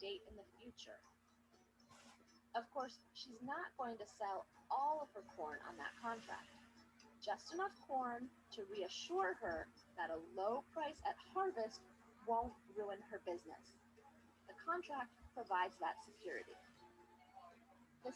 date in the future. Of course, she's not going to sell all of her corn on that contract, just enough corn to reassure her that a low price at harvest won't ruin her business. The contract provides that security. The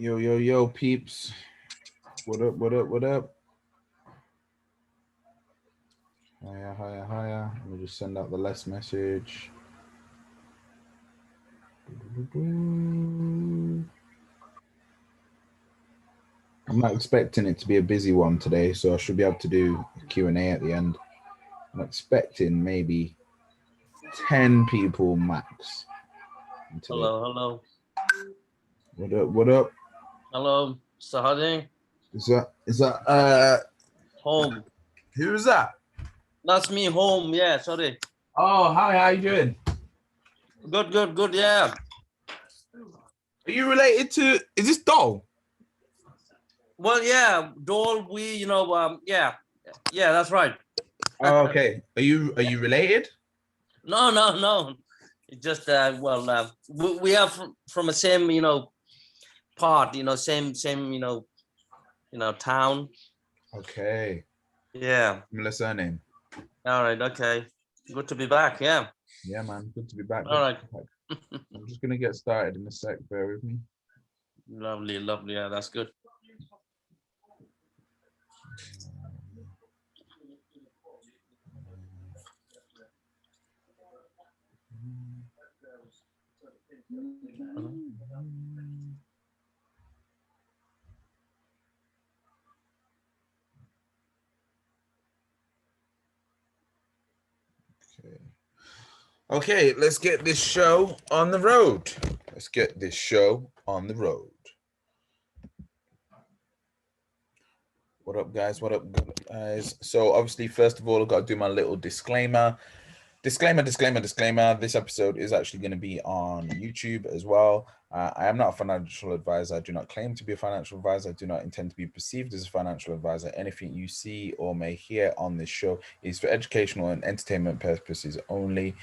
Yo, peeps. What up, what up, what up? Hiya. Let me just send out the last message. I'm not expecting it to be a busy one today, so I should be able to do a Q&A at the end. I'm expecting maybe 10 people max. Hello. What up? Hello, Sahadi. Is that Home. who is that? That's me, home. Yeah, sorry. Oh, hi, how you doing? Good, yeah. Are you related to, is this Dole? Well, yeah, Dole, yeah, that's right. Oh, okay. Are you related? No. It just, we are from the same, part, same, town. Okay. Yeah. Similar surname. All right, okay. Good to be back, yeah. Yeah, man. Good to be back. All right. I'm just going to get started in a sec. Bear with me. Lovely. Yeah, that's good. Okay, let's get this show on the road. What up, guys? So obviously, first of all, I've got to do my little disclaimer. Disclaimer. This episode is actually going to be on YouTube as well. I am not a financial advisor. I do not claim to be a financial advisor. I do not intend to be perceived as a financial advisor. Anything you see or may hear on this show is for educational and entertainment purposes only.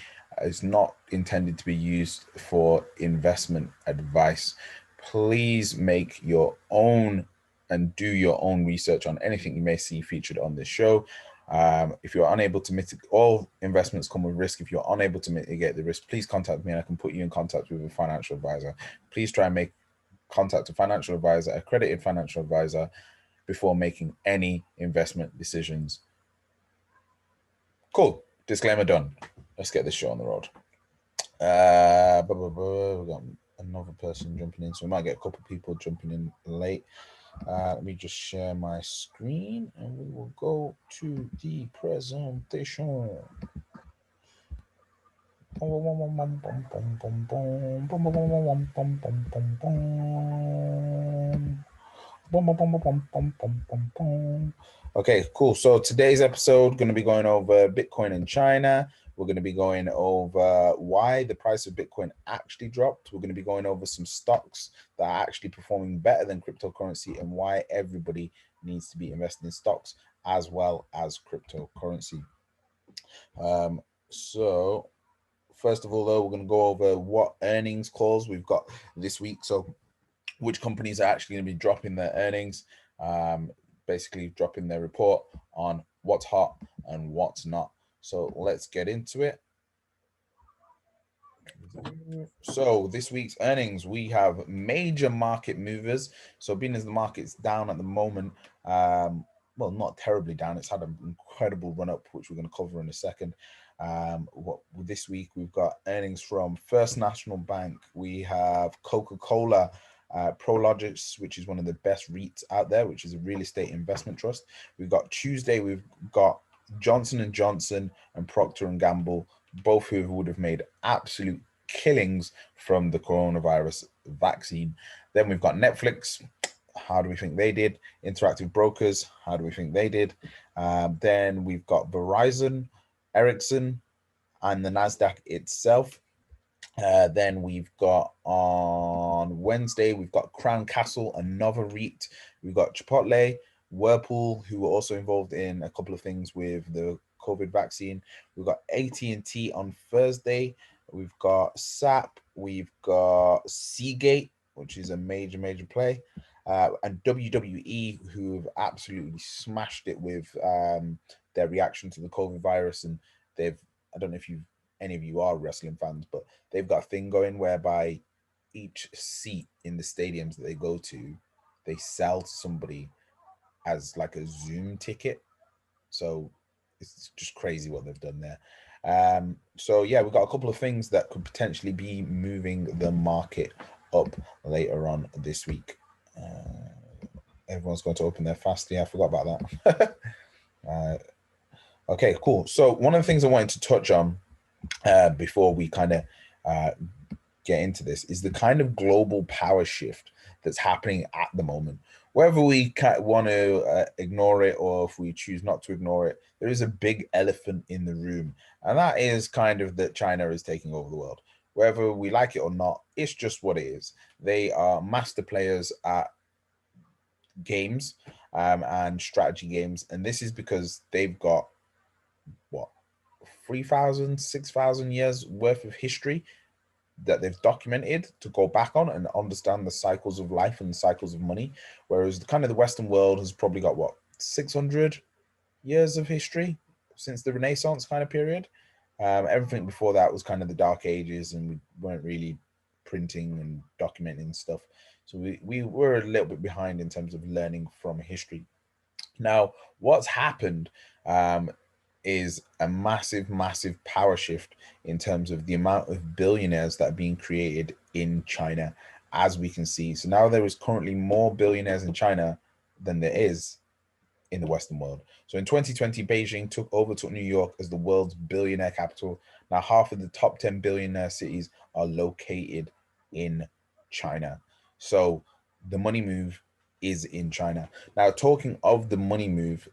It's not intended to be used for investment advice. Please make your own and do your own research on anything you may see featured on this show. If you're unable to mitigate, all investments come with risk. If you're unable to mitigate the risk, please contact me and I can put you in contact with a financial advisor. Please try and make contact a financial advisor, accredited financial advisor, before making any investment decisions. Cool. Disclaimer done. Let's get this show on the road. We got another person jumping in, so we might get a couple people jumping in late. Let me just share my screen and we will go to the presentation. Okay, cool. So today's episode going to be going over Bitcoin in China. We're going to be going over why the price of Bitcoin actually dropped. We're going to be going over some stocks that are actually performing better than cryptocurrency and why everybody needs to be investing in stocks as well as cryptocurrency. So First of all, though, we're going to go over what earnings calls we've got this week. So which companies are actually going to be dropping their earnings, basically dropping their report on what's hot and what's not. So let's get into it. So this week's earnings, we have major market movers. So being as the market's down at the moment, well, not terribly down. It's had an incredible run up, which we're going to cover in a second. This week we've got earnings from First National Bank. We have Coca-Cola, Prologis, which is one of the best REITs out there, which is a real estate investment trust. We've got Tuesday, we've got Johnson & Johnson and Procter & Gamble, both who would have made absolute killings from the coronavirus vaccine. Then we've got Netflix. How do we think they did? Interactive Brokers. How do we think they did? Then we've got Verizon, Ericsson, and the Nasdaq itself. Then we've got on Wednesday, we've got Crown Castle, another REIT. We've got Chipotle, Whirlpool, who were also involved in a couple of things with the COVID vaccine. We've got AT&T on Thursday. We've got SAP. We've got Seagate, which is a major play. And WWE, who have absolutely smashed it with their reaction to the COVID virus. And I don't know if any of you are wrestling fans, but they've got a thing going whereby each seat in the stadiums that they go to, they sell to somebody as like a Zoom ticket. So it's just crazy what they've done there. So yeah, we've got a couple of things that could potentially be moving the market up later on this week. Everyone's going to open their fast. Yeah, I forgot about that. Okay, cool. So one of the things I wanted to touch on before we kind of get into this is the kind of global power shift that's happening at the moment. Whether we want to ignore it or if we choose not to ignore it, there is a big elephant in the room, and that is kind of that China is taking over the world. Whether we like it or not, it's just what it is. They are master players at games and strategy games, and this is because they've got what 3,000, 6,000 years worth of history that they've documented to go back on and understand the cycles of life and the cycles of money, whereas the Western world has probably got what 600 years of history since the Renaissance kind of period. Everything before that was kind of the Dark Ages, and we weren't really printing and documenting stuff, so we were a little bit behind in terms of learning from history. Now what's happened is a massive power shift in terms of the amount of billionaires that are being created in China, as we can see. So now there is currently more billionaires in China than there is in the Western world. So in 2020, Beijing took New York as the world's billionaire capital. Now half of the top 10 billionaire cities are located in China. So the money move is in China. Now, talking of the money move,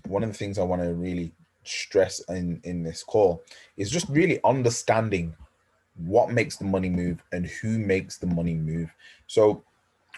one of the things I want to really stress in this call is just really understanding what makes the money move and who makes the money move. So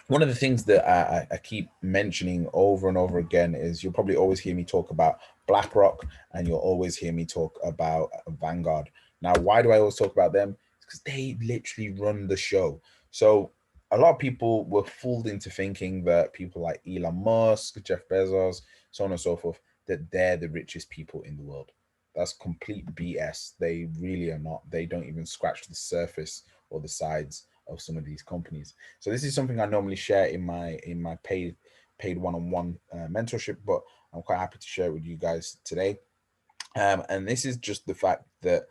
one of the things that I keep mentioning over and over again is you'll probably always hear me talk about BlackRock, and you'll always hear me talk about Vanguard. Now, why do I always talk about them? Because they literally run the show. So a lot of people were fooled into thinking that people like Elon Musk, Jeff Bezos, so on and so forth, that they're the richest people in the world. That's complete BS. They really are not. They don't even scratch the surface or the sides of some of these companies. So this is something I normally share in my paid one-on-one mentorship, but I'm quite happy to share it with you guys today. And this is just the fact that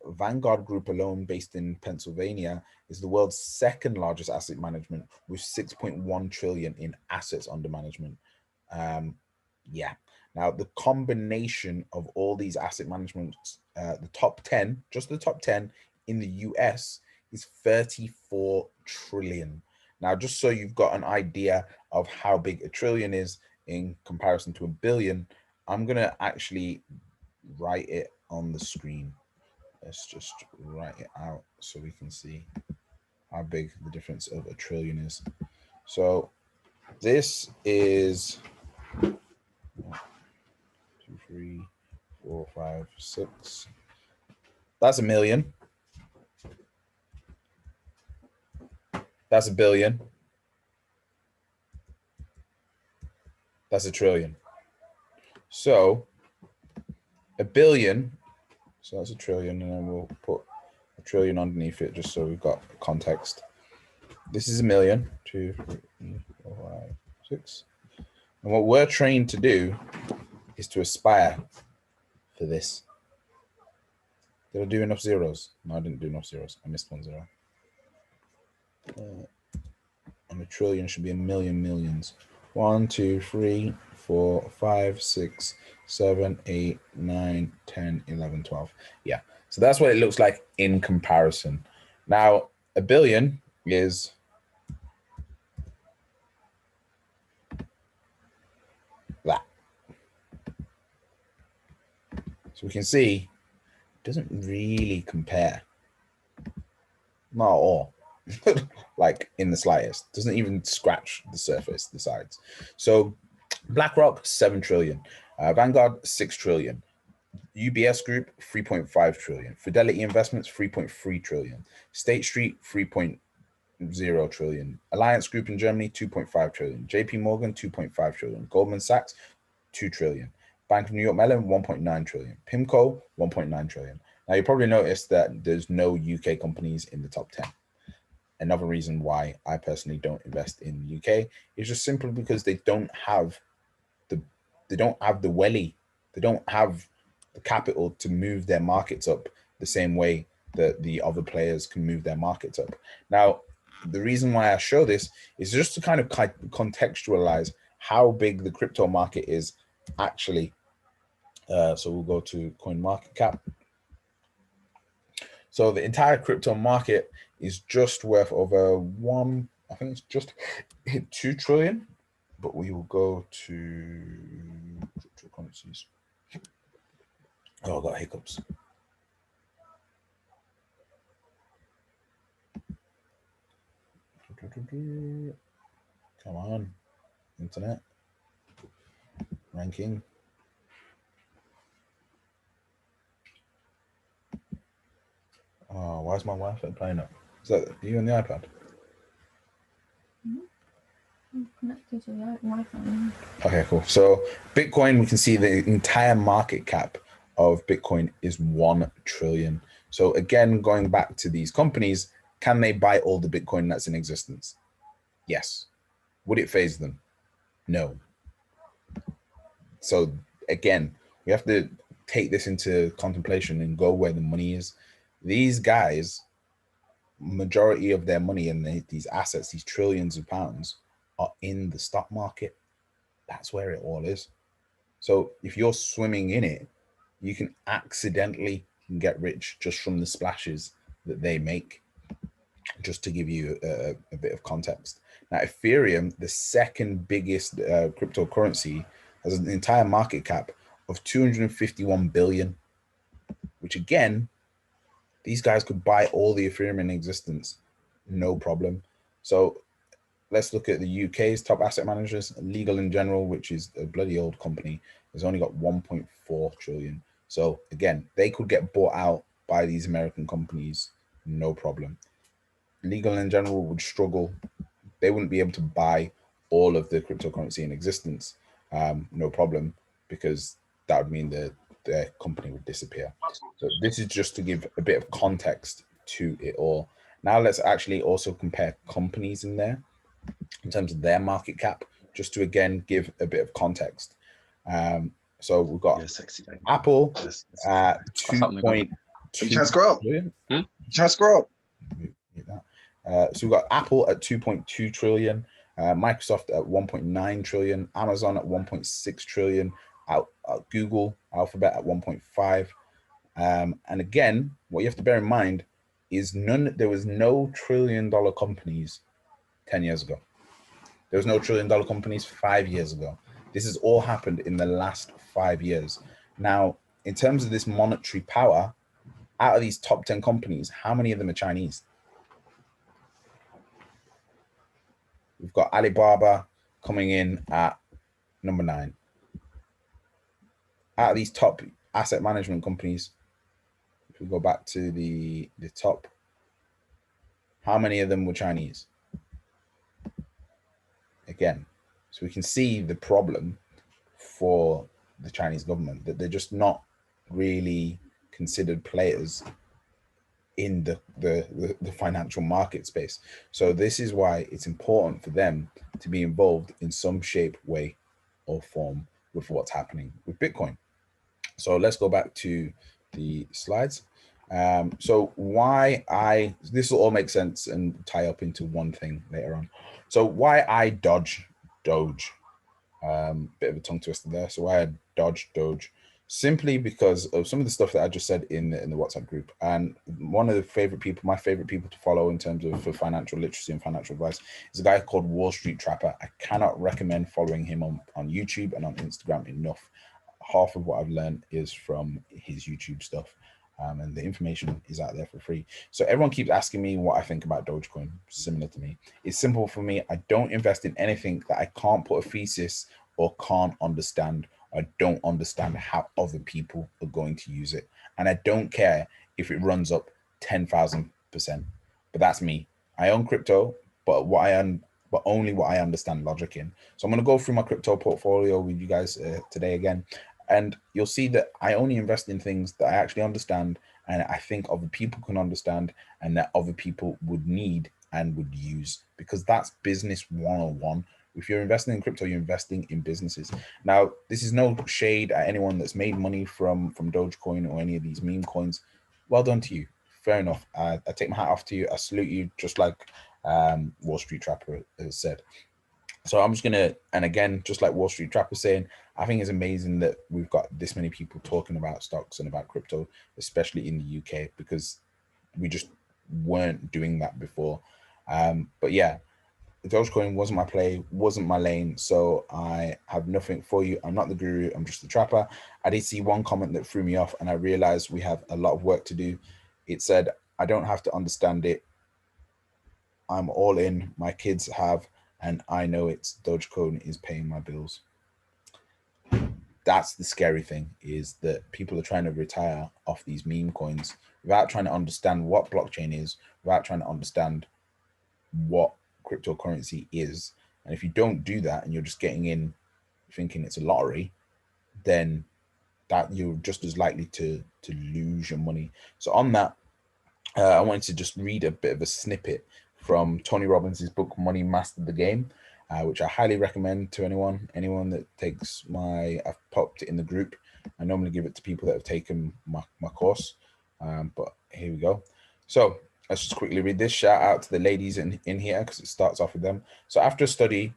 Vanguard Group alone, based in Pennsylvania, is the world's second largest asset management with 6.1 trillion in assets under management. Yeah. Now, the combination of all these asset managements, the top 10, just the top 10 in the US is 34 trillion. Now, just so you've got an idea of how big a trillion is in comparison to a billion, I'm going to actually write it on the screen. Let's just write it out so we can see how big the difference of a trillion is. So this is 1, 2, 3, 4, 5, 6. That's a million. That's a billion. That's a trillion. So a billion, so that's a trillion, and then we'll put a trillion underneath it just so we've got context. This is a million, 2, 3, 4, 5, 6. And what we're trained to do is to aspire for this. Did I do enough zeros? No, I didn't do enough zeros. I missed 1 0. And a trillion should be a million millions. 1, 2, 3, 4, 5, 6, 7, 8, 9, 10, 11, 12. Yeah. So that's what it looks like in comparison. Now, a billion is that. So we can see it doesn't really compare. Not at all. Like in the slightest. Doesn't even scratch the surface, the sides. So BlackRock, 7 trillion. Vanguard, 6 trillion. UBS Group, 3.5 trillion. Fidelity Investments, 3.3 trillion. State Street, 3.0 trillion. Alliance Group in Germany, 2.5 trillion. JP Morgan, 2.5 trillion. Goldman Sachs, 2 trillion. Bank of New York Mellon, 1.9 trillion. PIMCO, 1.9 trillion. Now, you probably noticed that there's no UK companies in the top 10. Another reason why I personally don't invest in the UK is just simply because they don't have the welly. They don't have the capital to move their markets up the same way that the other players can move their markets up. Now, the reason why I show this is just to kind of contextualize how big the crypto market is actually. So we'll go to CoinMarketCap. So the entire crypto market is just worth over I think it's just hit 2 trillion, but we will go to cryptocurrencies. Oh, I got hiccups. Come on, internet ranking. Oh, why is my Wi-Fi playing up? Is that you on the iPad? I'm connected to the Wi-Fi. Okay, cool. So Bitcoin, we can see the entire market cap of Bitcoin is 1 trillion. So again, going back to these companies, can they buy all the Bitcoin that's in existence? Yes. Would it phase them? No. So again, we have to take this into contemplation and go where the money is. These guys, majority of their money and these assets, these trillions of pounds, are in the stock market. That's where it all is. So if you're swimming in it, you can accidentally get rich just from the splashes that they make. Just to give you a bit of context. Now, Ethereum, the second biggest cryptocurrency, has an entire market cap of 251 billion, which again, these guys could buy all the Ethereum in existence, no problem. So let's look at the UK's top asset managers. Legal in General, which is a bloody old company, has only got 1.4 trillion. So again, they could get bought out by these American companies, no problem. Legal in General would struggle. They wouldn't be able to buy all of the cryptocurrency in existence, no problem, because that would mean that their company would disappear. So this is just to give a bit of context to it all. Now let's actually also compare companies in there in terms of their market cap, just to again give a bit of context. So we've got Apple at 2.2 Try to scroll up. trillion. Try to scroll up. So we've got Apple at 2.2 trillion, Microsoft at 1.9 trillion, Amazon at 1.6 trillion, Google, Alphabet at 1.5. And again, what you have to bear in mind is there was no $1 trillion companies 10 years ago. There was no $1 trillion companies 5 years ago. This has all happened in the last 5 years. Now, in terms of this monetary power, out of these top 10 companies, how many of them are Chinese? We've got Alibaba coming in at number 9. Out of these top asset management companies, we go back to the top, how many of them were Chinese? Again, so we can see the problem for the Chinese government, that they're just not really considered players in the financial market space. So this is why it's important for them to be involved in some shape, way, or form with what's happening with Bitcoin. So let's go back to the slides. So this will all make sense and tie up into one thing later on. So why I dodge Doge, bit of a tongue twister there. So why I dodge Doge, simply because of some of the stuff that I just said in the WhatsApp group. And one of the my favorite people to follow in terms of for financial literacy and financial advice is a guy called Wall Street Trapper. I cannot recommend following him on YouTube and on Instagram enough. Half of what I've learned is from his YouTube stuff. And the information is out there for free. So everyone keeps asking me what I think about Dogecoin, similar to me. It's simple for me. I don't invest in anything that I can't put a thesis or can't understand. I don't understand how other people are going to use it. And I don't care if it runs up 10,000%. But that's me. I own crypto, but only what I understand logic in. So I'm going to go through my crypto portfolio with you guys today again. And you'll see that I only invest in things that I actually understand and I think other people can understand and that other people would need and would use, because that's business 101. If you're investing in crypto, you're investing in businesses. Now, this is no shade at anyone that's made money from Dogecoin or any of these meme coins. Well done to you. Fair enough. I take my hat off to you. I salute you, just like Wall Street Trapper has said. So I'm just gonna, and again, just like Wall Street Trapper saying, I think it's amazing that we've got this many people talking about stocks and about crypto, especially in the UK, because we just weren't doing that before. But yeah, Dogecoin wasn't my play, wasn't my lane, so I have nothing for you. I'm not the guru, I'm just the trapper. I did see one comment that threw me off, and I realized we have a lot of work to do. It said, I don't have to understand it. I'm all in, my kids have, and I know it's Dogecoin is paying my bills. That's the scary thing, is that people are trying to retire off these meme coins without trying to understand what blockchain is, without trying to understand what cryptocurrency is. And if you don't do that and you're just getting in thinking it's a lottery, then that you're just as likely to lose your money. So on that, I wanted to just read a bit of a snippet from Tony Robbins' book, Money Mastered the Game, which I highly recommend to anyone that takes I've popped it in the group. I normally give it to people that have taken my course, but here we go. So let's just quickly read this. Shout out to the ladies in here, because it starts off with them. So after a study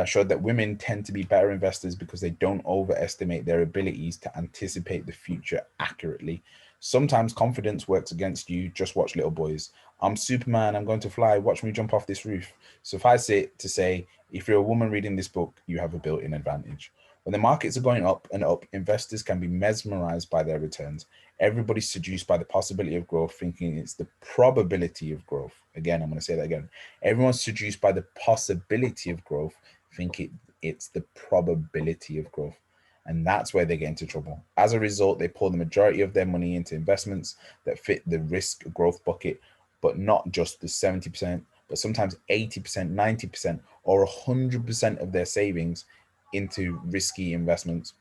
showed that women tend to be better investors because they don't overestimate their abilities to anticipate the future accurately. Sometimes confidence works against you. Just watch Little Boys. I'm Superman. I'm going to fly. Watch me jump off this roof. Suffice it to say, if you're a woman reading this book, you have a built-in advantage. When the markets are going up and up, investors can be mesmerized by their returns. Everybody's seduced by the possibility of growth, thinking it's the probability of growth. Again, I'm going to say that again. Everyone's seduced by the possibility of growth, thinking it's the probability of growth. And that's where they get into trouble. As a result, they pour the majority of their money into investments that fit the risk growth bucket, but not just the 70%, but sometimes 80%, 90%, or 100% of their savings into risky investments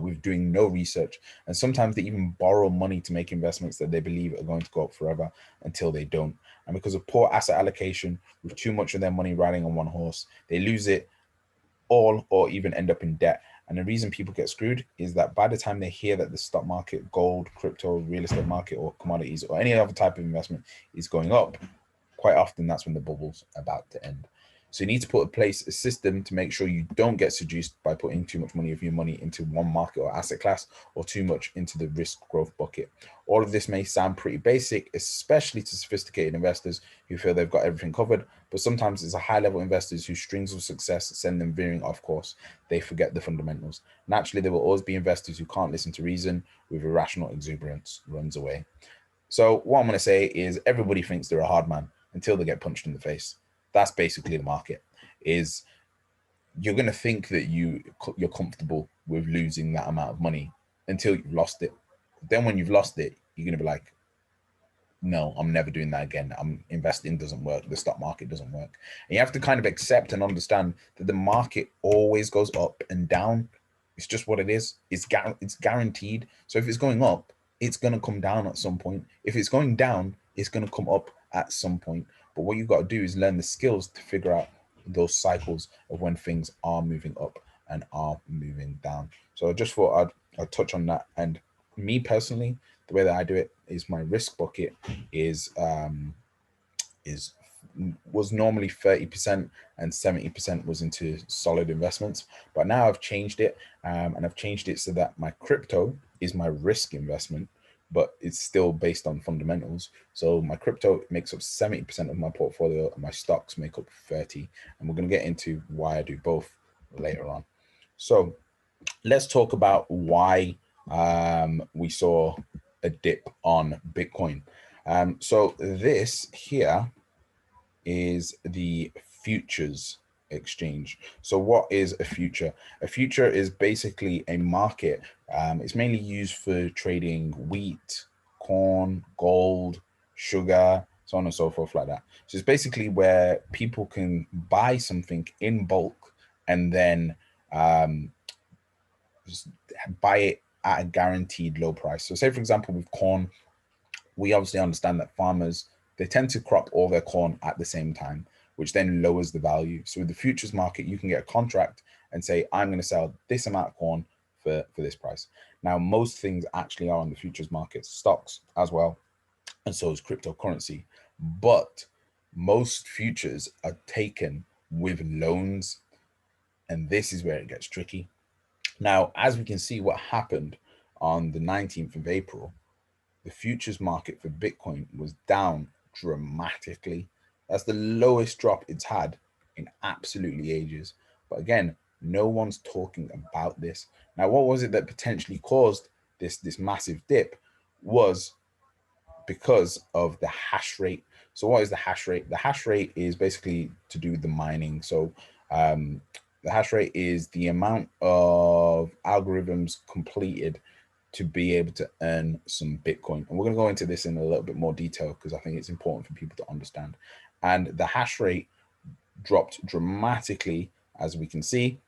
with doing no research. And sometimes they even borrow money to make investments that they believe are going to go up forever until they don't. And because of poor asset allocation, with too much of their money riding on one horse, they lose it all or even end up in debt. And the reason people get screwed is that by the time they hear that the stock market, gold, crypto, real estate market, or commodities, or any other type of investment is going up, quite often that's when the bubble's about to end. So you need to put in place a system to make sure you don't get seduced by putting too much money of your money into one market or asset class, or too much into the risk growth bucket. All of this may sound pretty basic, especially to sophisticated investors who feel they've got everything covered, but sometimes it's a high-level investors whose strings of success send them veering off course. They forget the fundamentals. Naturally, there will always be investors who can't listen to reason, with irrational exuberance runs away. So what I'm going to say is, everybody thinks they're a hard man until they get punched in the face. That's basically the market. Is you're going to think that you're comfortable with losing that amount of money until you've lost it. Then when you've lost it, you're going to be like, no, I'm never doing that again. I'm investing doesn't work. The stock market doesn't work. And you have to kind of accept and understand that the market always goes up and down. It's just what it is. It's guaranteed. So if it's going up, it's going to come down at some point. If it's going down, it's going to come up at some point. But what you've got to do is learn the skills to figure out those cycles of when things are moving up and are moving down. So I just thought I'd touch on that. And me personally, the way that I do it is my risk bucket was normally 30% and 70% was into solid investments. But now I've changed it, and I've changed it so that my crypto is my risk investment, but it's still based on fundamentals. So my crypto makes up 70% of my portfolio and my stocks make up 30. And we're going to get into why I do both later on. So let's talk about why we saw a dip on Bitcoin. So this here is the futures exchange. So what is a future? A future is basically a market. It's mainly used for trading wheat, corn, gold, sugar, so on and so forth like that. So it's basically where people can buy something in bulk and then just buy it at a guaranteed low price. So say, for example, with corn, we obviously understand that farmers, they tend to crop all their corn at the same time, which then lowers the value. So with the futures market, you can get a contract and say, I'm going to sell this amount of corn for this price. Now, most things actually are on the futures market, stocks as well, and so is cryptocurrency. But most futures are taken with loans, and this is where it gets tricky. Now, as we can see what happened on the 19th of April, the futures market for Bitcoin was down dramatically. That's the lowest drop it's had in absolutely ages. But again, no one's talking about this. Now, what was it that potentially caused this massive dip? Was because of the hash rate. So what is the hash rate? The hash rate is basically to do with the mining. So the hash rate is the amount of algorithms completed to be able to earn some Bitcoin. And we're going to go into this in a little bit more detail because I think it's important for people to understand. And the hash rate dropped dramatically, as we can see.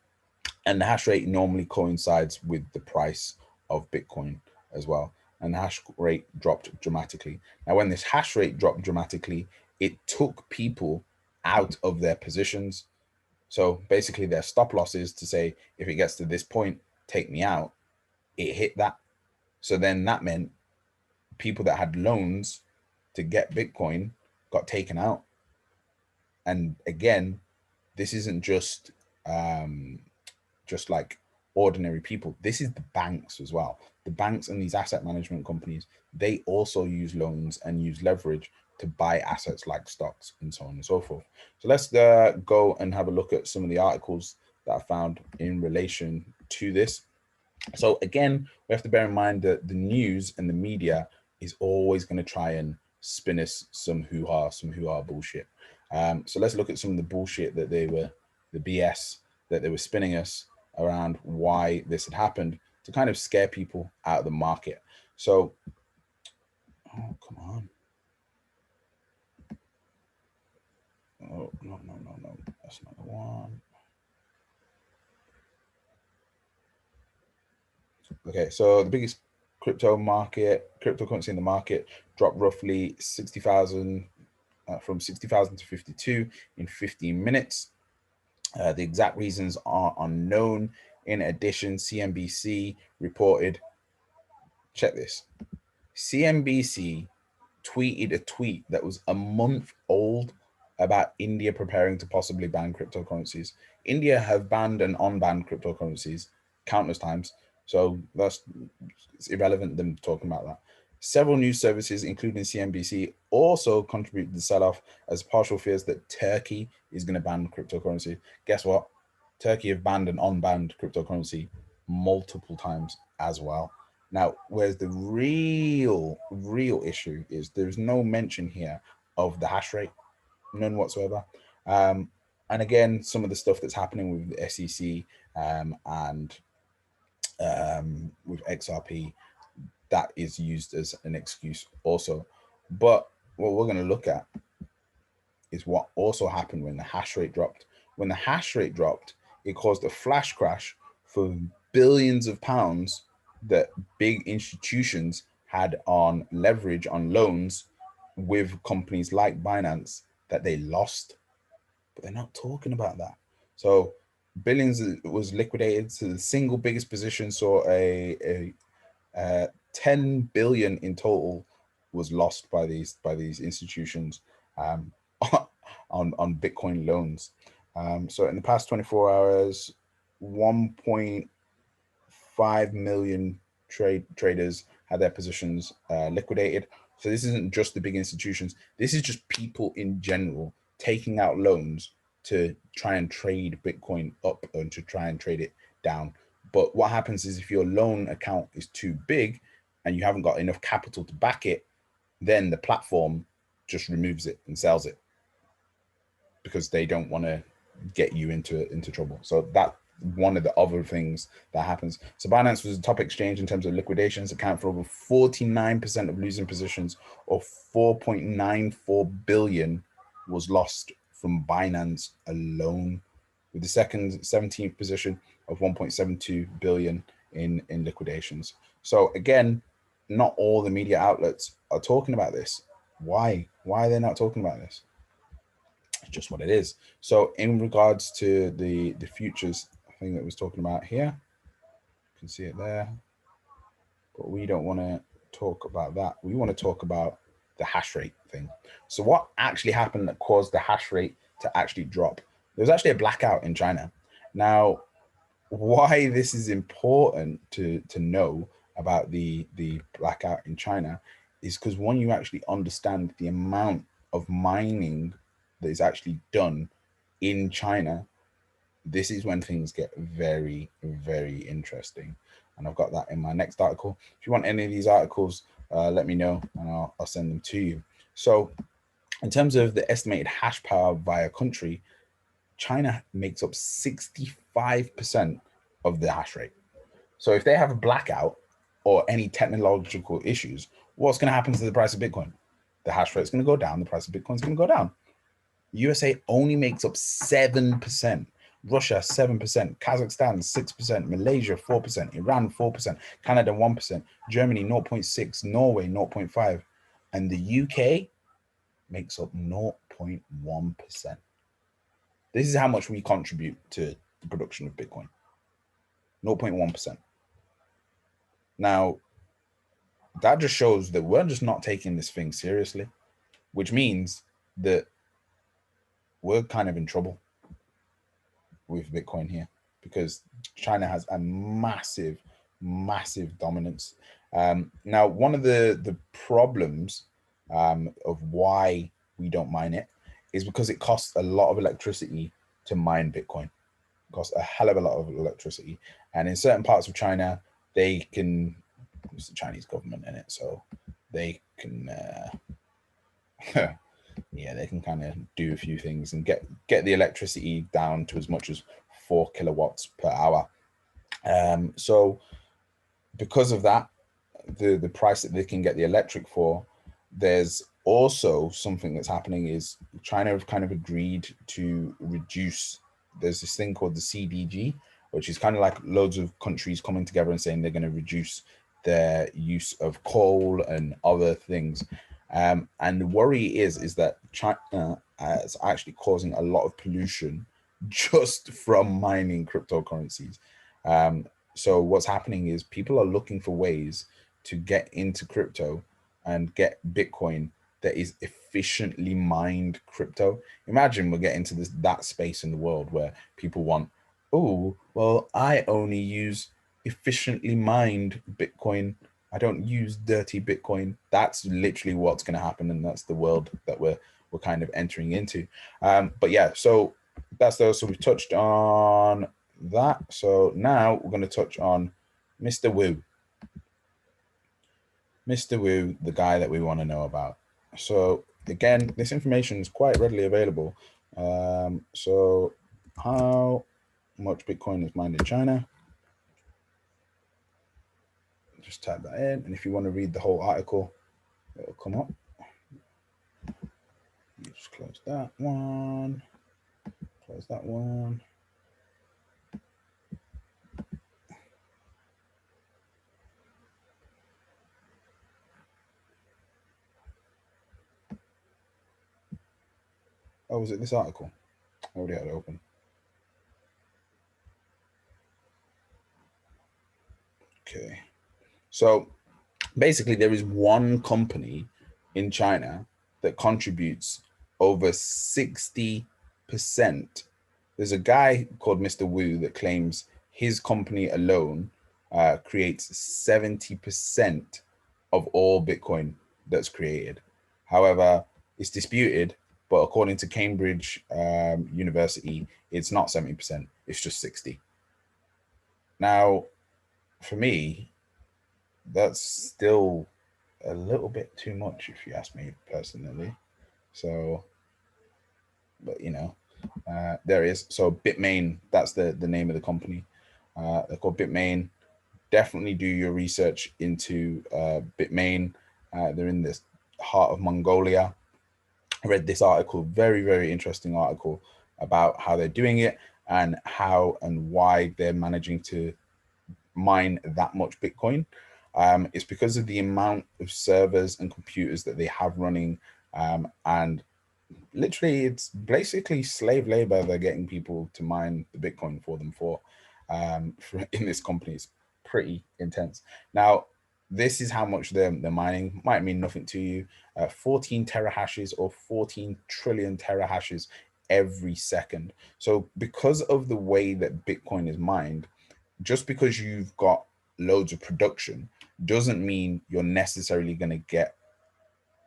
And the hash rate normally coincides with the price of Bitcoin as well. And the hash rate dropped dramatically. Now, when this hash rate dropped dramatically, it took people out of their positions. So basically their stop losses to say, if it gets to this point, take me out, it hit that. So then that meant people that had loans to get Bitcoin got taken out. And again, this isn't just like ordinary people. This is the banks as well. The banks and these asset management companies, they also use loans and use leverage to buy assets like stocks and so on and so forth. So let's go and have a look at some of the articles that I found in relation to this. So again, we have to bear in mind that the news and the media is always going to try and spin us some hoo-ha bullshit. So let's look at some of the bullshit that the BS that they were spinning us around why this had happened to kind of scare people out of the market. So, oh, come on. Oh, no, that's not the one. Okay, so the biggest cryptocurrency in the market dropped roughly 60,000 from 60,000 to 52 in 15 minutes. The exact reasons are unknown. In addition, CNBC reported, check this, CNBC tweeted a tweet that was a month old about India preparing to possibly ban cryptocurrencies. India have banned and unbanned cryptocurrencies countless times. So it's irrelevant them talking about that. Several news services, including CNBC, also contributed to the sell-off as partial fears that Turkey is going to ban cryptocurrency. Guess what? Turkey have banned and unbanned cryptocurrency multiple times as well. Now, whereas the real issue is there's no mention here of the hash rate, none whatsoever. And again, some of the stuff that's happening with the SEC and with XRP, that is used as an excuse also. But what we're going to look at is what also happened when the hash rate dropped. When the hash rate dropped, it caused a flash crash for billions of pounds that big institutions had on leverage on loans with companies like Binance that they lost. But they're not talking about that. So billions was liquidated. So the single biggest position saw a 10 billion in total was lost by these institutions on Bitcoin loans. So in the past 24 hours, 1.5 million traders had their positions liquidated. So this isn't just the big institutions. This is just people in general taking out loans to try and trade Bitcoin up and to try and trade it down. But what happens is if your loan account is too big and you haven't got enough capital to back it, then the platform just removes it and sells it because they don't want to get you into trouble. So that one of the other things that happens. So Binance was the top exchange in terms of liquidations, account for over 49% of losing positions, or 4.94 billion was lost from Binance alone, with the second 17th position of 1.72 billion in liquidations. So again, not all the media outlets are talking about this. Why are they not talking about this? It's just what it is. So in regards to the futures thing that was talking about here, you can see it there, but we don't want to talk about that. We want to talk about the hash rate thing. So what actually happened that caused the hash rate to actually drop? There was actually a blackout in China. Now, why this is important to know about the blackout in China is because when you actually understand the amount of mining that is actually done in China, this is when things get very, very interesting. And I've got that in my next article. If you want any of these articles, let me know and I'll send them to you. So in terms of the estimated hash power via country, China makes up 65% of the hash rate. So if they have a blackout or any technological issues, what's going to happen to the price of Bitcoin? The hash rate is going to go down. The price of Bitcoin is going to go down. USA only makes up 7%. Russia 7%, Kazakhstan 6%, Malaysia 4%, Iran 4%, Canada 1%, Germany 0.6%, Norway 0.5%, and the UK makes up 0.1%. This is how much we contribute to the production of Bitcoin. 0.1%. Now, that just shows that we're just not taking this thing seriously, which means that we're kind of in trouble with Bitcoin here because China has a massive dominance. Now, one of the problems of why we don't mine it is because it costs a lot of electricity to mine Bitcoin. It costs a hell of a lot of electricity. And in certain parts of China, they can, it's the Chinese government in it, so they can, yeah, they can kind of do a few things and get the electricity down to as much as 4 kilowatts per hour. So because of that, the price that they can get the electric for, there's also something that's happening is China have kind of agreed to reduce, there's this thing called the CDG, which is kind of like loads of countries coming together and saying they're going to reduce their use of coal and other things. And the worry is that China is actually causing a lot of pollution just from mining cryptocurrencies. So what's happening is people are looking for ways to get into crypto and get Bitcoin that is efficiently mined crypto. Imagine we're getting to that space in the world where people want, oh, well, I only use efficiently mined Bitcoin. I don't use dirty Bitcoin. That's literally what's going to happen, and that's the world that we're kind of entering into. But yeah, so that's those. So we've touched on that. So now we're going to touch on Mr. Wu. Mr. Wu, the guy that we want to know about. So again, this information is quite readily available. So how much Bitcoin is mined in China? Just type that in, and if you want to read the whole article, it'll come up. You just close that one. Close that one. Oh, was it this article? I already had it open. Okay. So basically, there is one company in China that contributes over 60%. There's a guy called Mr. Wu that claims his company alone creates 70% of all Bitcoin that's created. However, it's disputed, but according to Cambridge University, it's not 70%, it's just 60. Now, for me, that's still a little bit too much, if you ask me personally. So, but you know, there is. So Bitmain, that's the name of the company. They're called Bitmain. Definitely do your research into Bitmain. They're in the heart of Mongolia. I read this article, very, very interesting article about how they're doing it and how and why they're managing to mine that much Bitcoin. It's because of the amount of servers and computers that they have running, and literally it's basically slave labor they're getting people to mine the Bitcoin for them for in this company. It's pretty intense. Now, this is how much they're mining. Might mean nothing to you. 14 terahashes or 14 trillion terahashes every second. So because of the way that Bitcoin is mined, just because you've got loads of production doesn't mean you're necessarily going to get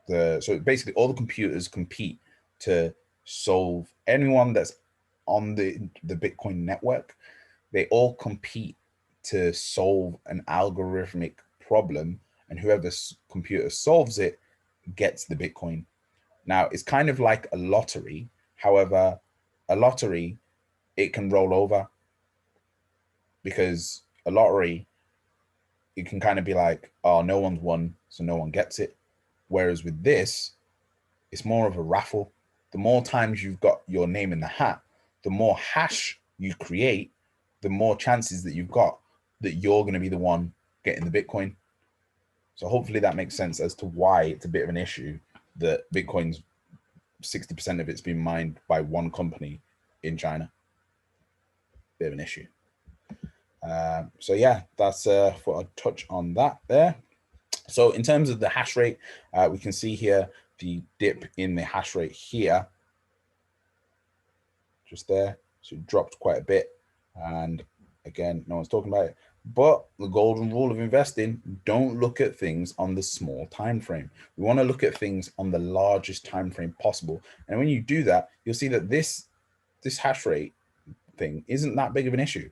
so basically all the computers compete to solve anyone that's on the Bitcoin network. They all compete to solve an algorithmic problem, and whoever's computer solves it gets the Bitcoin. Now, it's kind of like a lottery. However, a lottery, it can roll over, because a lottery, it can kind of be like, oh, no one's won, so no one gets it. Whereas with this, it's more of a raffle. The more times you've got your name in the hat, the more hash you create, the more chances that you've got that you're going to be the one getting the Bitcoin. So hopefully that makes sense as to why it's a bit of an issue that Bitcoin's 60% of it's been mined by one company in China. Bit of an issue. So yeah, that's for a touch on that there. So in terms of the hash rate, we can see here the dip in the hash rate here, just there. So it dropped quite a bit, and again, no one's talking about it. But the golden rule of investing: don't look at things on the small time frame. We want to look at things on the largest time frame possible. And when you do that, you'll see that this hash rate thing isn't that big of an issue.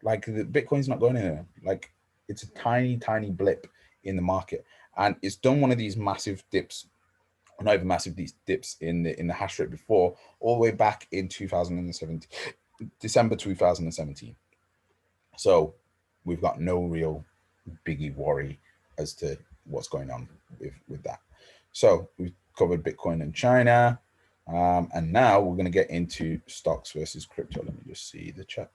Like, the Bitcoin's not going anywhere. Like, it's a tiny, tiny blip in the market, and it's done one of these massive dips, not even massive, these dips in the hash rate before, all the way back in 2017, December 2017. So we've got no real biggie worry as to what's going on with that. So we've covered Bitcoin and China, and now we're going to get into stocks versus crypto. Let me just see the chat.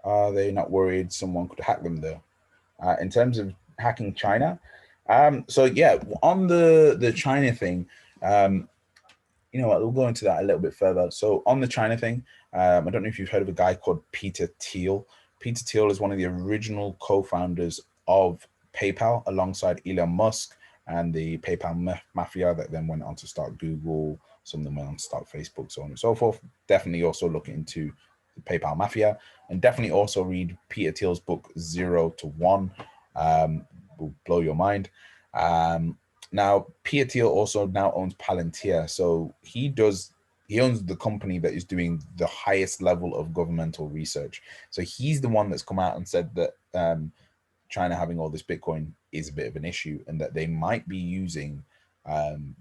Are they not worried someone could hack them though? In terms of hacking China, so yeah, on the China thing, you know what, we'll go into that a little bit further. So on the China thing, I don't know if you've heard of a guy called Peter Thiel. Peter Thiel is one of the original co-founders of PayPal, alongside Elon Musk and the PayPal mafia that then went on to start Google. Some of them went on to start Facebook, so on and so forth. Definitely also look into the PayPal mafia, and definitely also read Peter Thiel's book 0 to 1. Will blow your mind. Now, Peter Thiel also now owns Palantir, so he owns the company that is doing the highest level of governmental research. So he's the one that's come out and said that China having all this Bitcoin is a bit of an issue, and that they might be using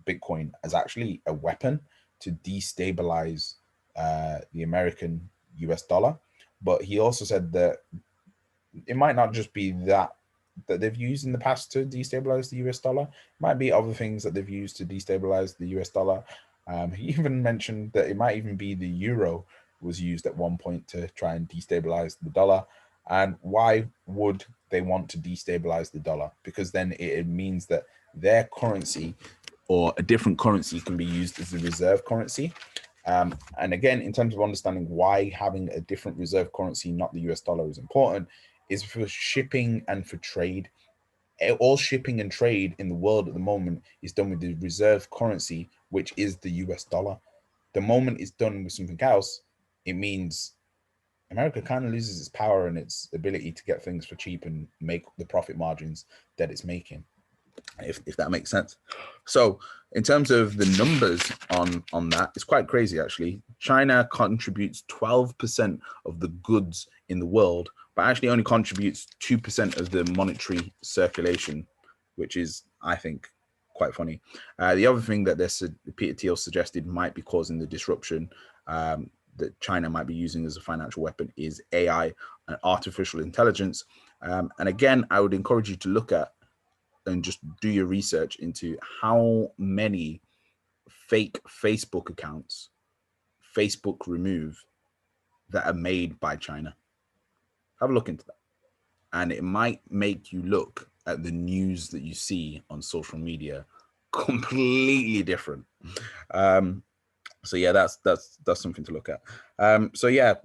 Bitcoin as actually a weapon to destabilize the American US dollar. But he also said that it might not just be that that they've used in the past to destabilize the US dollar. Might be other things that they've used to destabilize the US dollar. He even mentioned that it might even be the euro was used at one point to try and destabilize the dollar. And why would they want to destabilize the dollar? Because then it means that their currency or a different currency can be used as the reserve currency. And again, in terms of understanding why having a different reserve currency, not the US dollar, is important, is for shipping and for trade. All shipping and trade in the world at the moment is done with the reserve currency, which is the US dollar. The moment it's done with something else, it means America kind of loses its power and its ability to get things for cheap and make the profit margins that it's making, if that makes sense. So in terms of the numbers on that, it's quite crazy actually. China contributes 12% of the goods in the world, but actually only contributes 2% of the monetary circulation, which is, I think, quite funny. The other thing that Peter Thiel suggested might be causing the disruption that China might be using as a financial weapon is AI and artificial intelligence. And again, I would encourage you to look at and just do your research into how many fake Facebook accounts Facebook remove that are made by China. Have a look into that. And it might make you look at the news that you see on social media completely different. So yeah, that's something to look at. So yeah,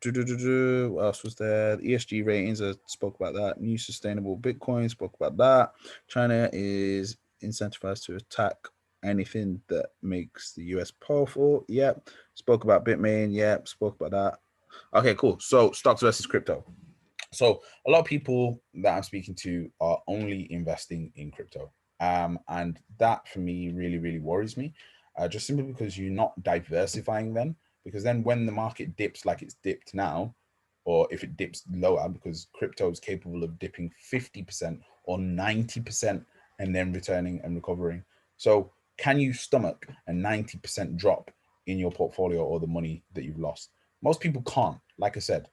what else was there? The ESG ratings, I spoke about that. New sustainable Bitcoin, spoke about that. China is incentivized to attack anything that makes the US powerful. Yep. Spoke about Bitmain. Yep. Spoke about that. Okay, cool. So stocks versus crypto. So a lot of people that I'm speaking to are only investing in crypto. And that for me really, really worries me. Just simply because you're not diversifying then. Because then when the market dips like it's dipped now, or if it dips lower, because crypto is capable of dipping 50% or 90% and then returning and recovering. So can you stomach a 90% drop in your portfolio or the money that you've lost? Most people can't. Like I said,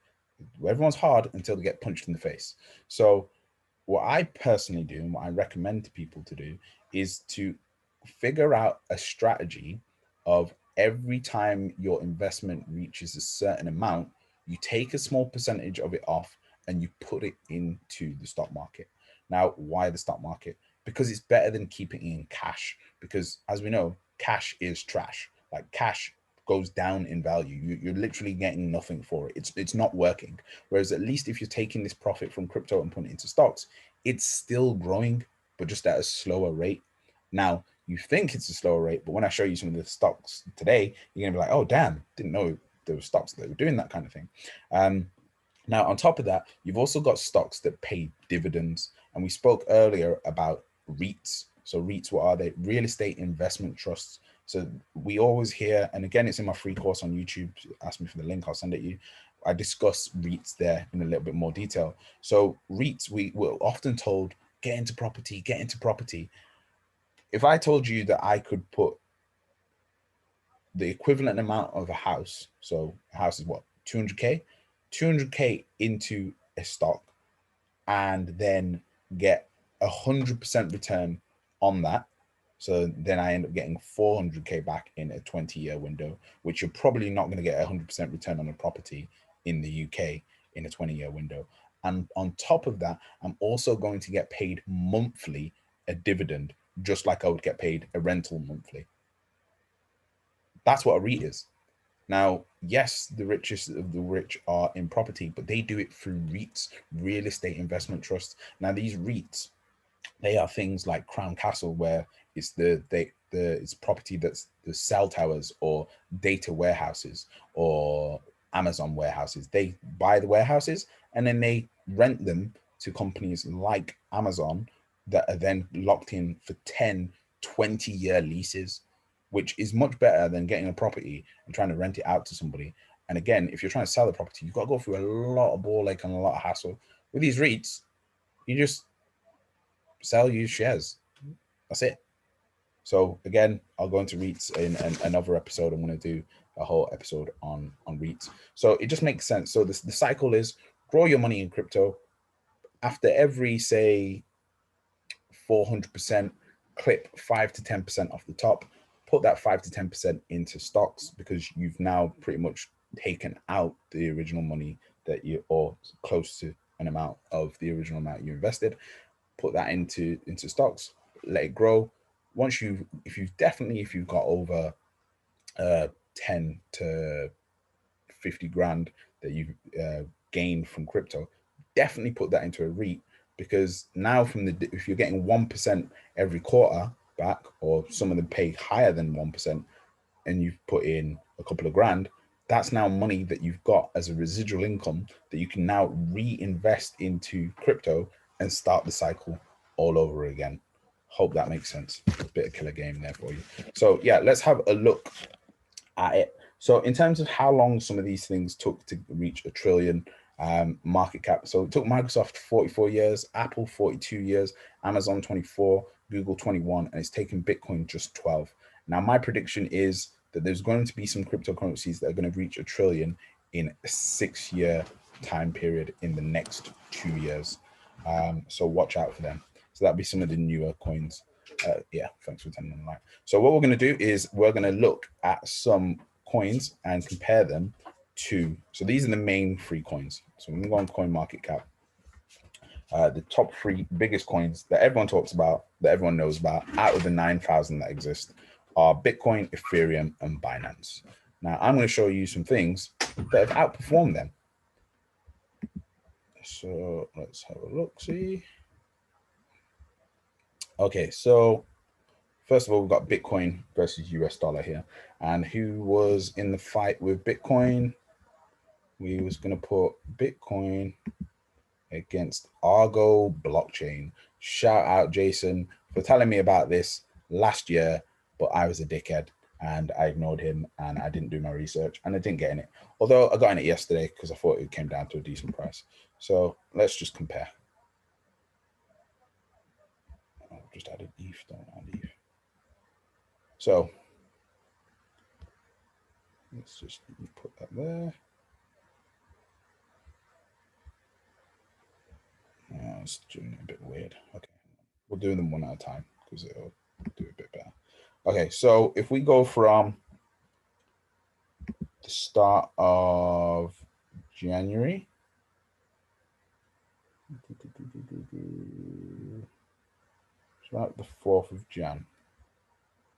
everyone's hard until they get punched in the face. So what I personally do and what I recommend to people to do is to figure out a strategy of every time your investment reaches a certain amount, you take a small percentage of it off and you put it into the stock market. Now, why the stock market? Because it's better than keeping it in cash. Because as we know, cash is trash. Like cash goes down in value. You're literally getting nothing for it. It's not working. Whereas at least if you're taking this profit from crypto and putting it into stocks, it's still growing, but just at a slower rate. Now, you think it's a slower rate, but when I show you some of the stocks today, you're gonna be like, oh damn, didn't know there were stocks that were doing that kind of thing. Now, on top of that, you've also got stocks that pay dividends. And we spoke earlier about REITs. So REITs, what are they? Real estate investment trusts. So we always hear, and again, it's in my free course on YouTube. Ask me for the link, I'll send it you. I discuss REITs there in a little bit more detail. So REITs, we were often told, get into property, get into property. If I told you that I could put the equivalent amount of a house, so a house is what, 200K? 200K into a stock and then get 100% return on that. So then I end up getting 400K back in a 20-year window, which you're probably not going to get 100% return on a property in the UK in a 20-year window. And on top of that, I'm also going to get paid monthly a dividend, just like I would get paid a rental monthly. That's what a REIT is. Now, yes, the richest of the rich are in property, but they do it through REITs, real estate investment trusts. Now, these REITs, they are things like Crown Castle, where it's it's property that's the cell towers or data warehouses or Amazon warehouses. They buy the warehouses and then they rent them to companies like Amazon that are then locked in for 10, 20-year leases, which is much better than getting a property and trying to rent it out to somebody. And again, if you're trying to sell the property, you've got to go through a lot of ball ache and a lot of hassle. With these REITs, you just sell your shares. That's it. So again, I'll go into REITs in another episode. I'm going to do a whole episode on REITs. So it just makes sense. So the cycle is grow your money in crypto, after every, say, 400%, clip 5 to 10% off the top, put that 5 to 10% into stocks, because you've now pretty much taken out the original money that you, or close to an amount of the original amount you invested. Put that into stocks, let it grow. Once if you've got over 10 to 50 grand that you've gained from crypto, definitely put that into a REIT, because now if you're getting 1% every quarter back, or some of them pay higher than 1%, and you've put in a couple of grand, that's now money that you've got as a residual income that you can now reinvest into crypto and start the cycle all over again. Hope that makes sense. A bit of killer game there for you. So yeah, let's have a look at it. So in terms of how long some of these things took to reach $1 trillion market cap, so it took Microsoft 44 years, Apple 42 years, Amazon 24, Google 21, and it's taken Bitcoin just 12. Now my prediction is that there's going to be some cryptocurrencies that are going to reach $1 trillion in a 6-year time period in the next 2 years. So watch out for them. So that'll be some of the newer coins. Yeah, thanks for attending online. So what we're going to do is we're going to look at some coins and compare them to, so these are the main 3 coins. So we're going to go on CoinMarketCap. The top 3 biggest coins that everyone talks about, that everyone knows about, out of the 9,000 that exist, are Bitcoin, Ethereum, and Binance. Now, I'm going to show you some things that have outperformed them. So let's have a look, see. Okay, so first of all, we've got Bitcoin versus US dollar here. And who was in the fight with Bitcoin? We was going to put Bitcoin against Argo blockchain. Shout out Jason for telling me about this last year, but I was a dickhead and I ignored him and I didn't do my research and I didn't get in it. Although I got in it yesterday because I thought it came down to a decent price. So let's just compare. I've just added ETH, don't add ETH. So let's just put that there. It's doing it a bit weird. Okay, we'll do them one at a time because it'll do it a bit better. Okay, so if we go from the start of January, it's about the 4th of Jan.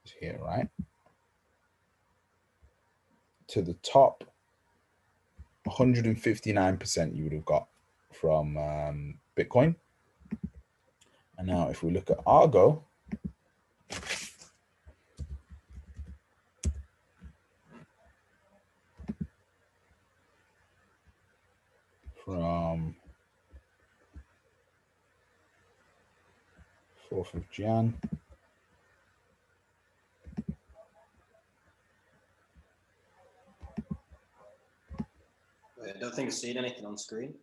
It's here, right? To the top, 159% you would have got from Bitcoin. And now if we look at Argo, from 4th of Jan, Wait, I don't think I've seen anything on screen.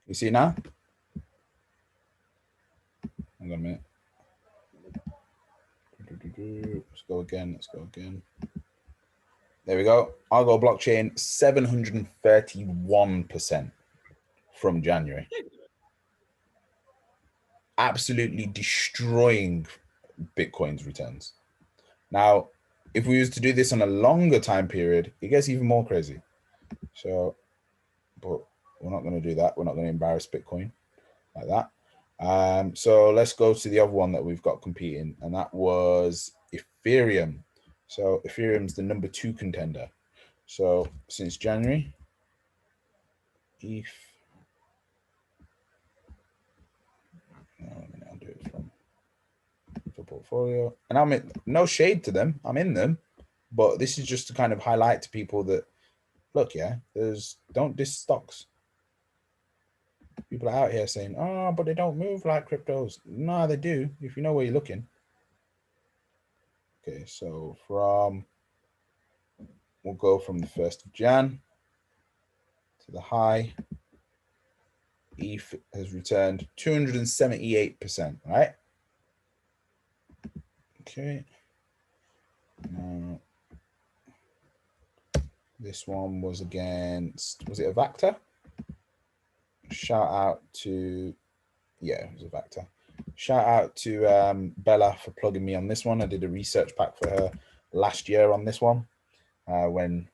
you see now? Hang on a minute. Let's go again. Let's go again. There we go. Argo blockchain, 731% from January. Absolutely destroying Bitcoin's returns. Now, if we was to do this on a longer time period, it gets even more crazy. So, but we're not going to do that. We're not going to embarrass Bitcoin like that. So let's go to the other one that we've got competing, and that was Ethereum. So Ethereum's the number 2 contender. So since January, ETH. I'll do it from the portfolio, and I'm in, no shade to them. I'm in them, but this is just to kind of highlight to people that look, yeah, don't diss stocks. People are out here saying, oh, but they don't move like cryptos. No, they do, if you know where you're looking. Okay, so we'll go from the 1st of Jan to the high. ETH has returned 278%, right? Okay. Now, this one was against, was it Avacta? Shout out to Yeah, it was a Avacta. Shout out to Bella for plugging me on this one. I did a research pack for her last year on this one when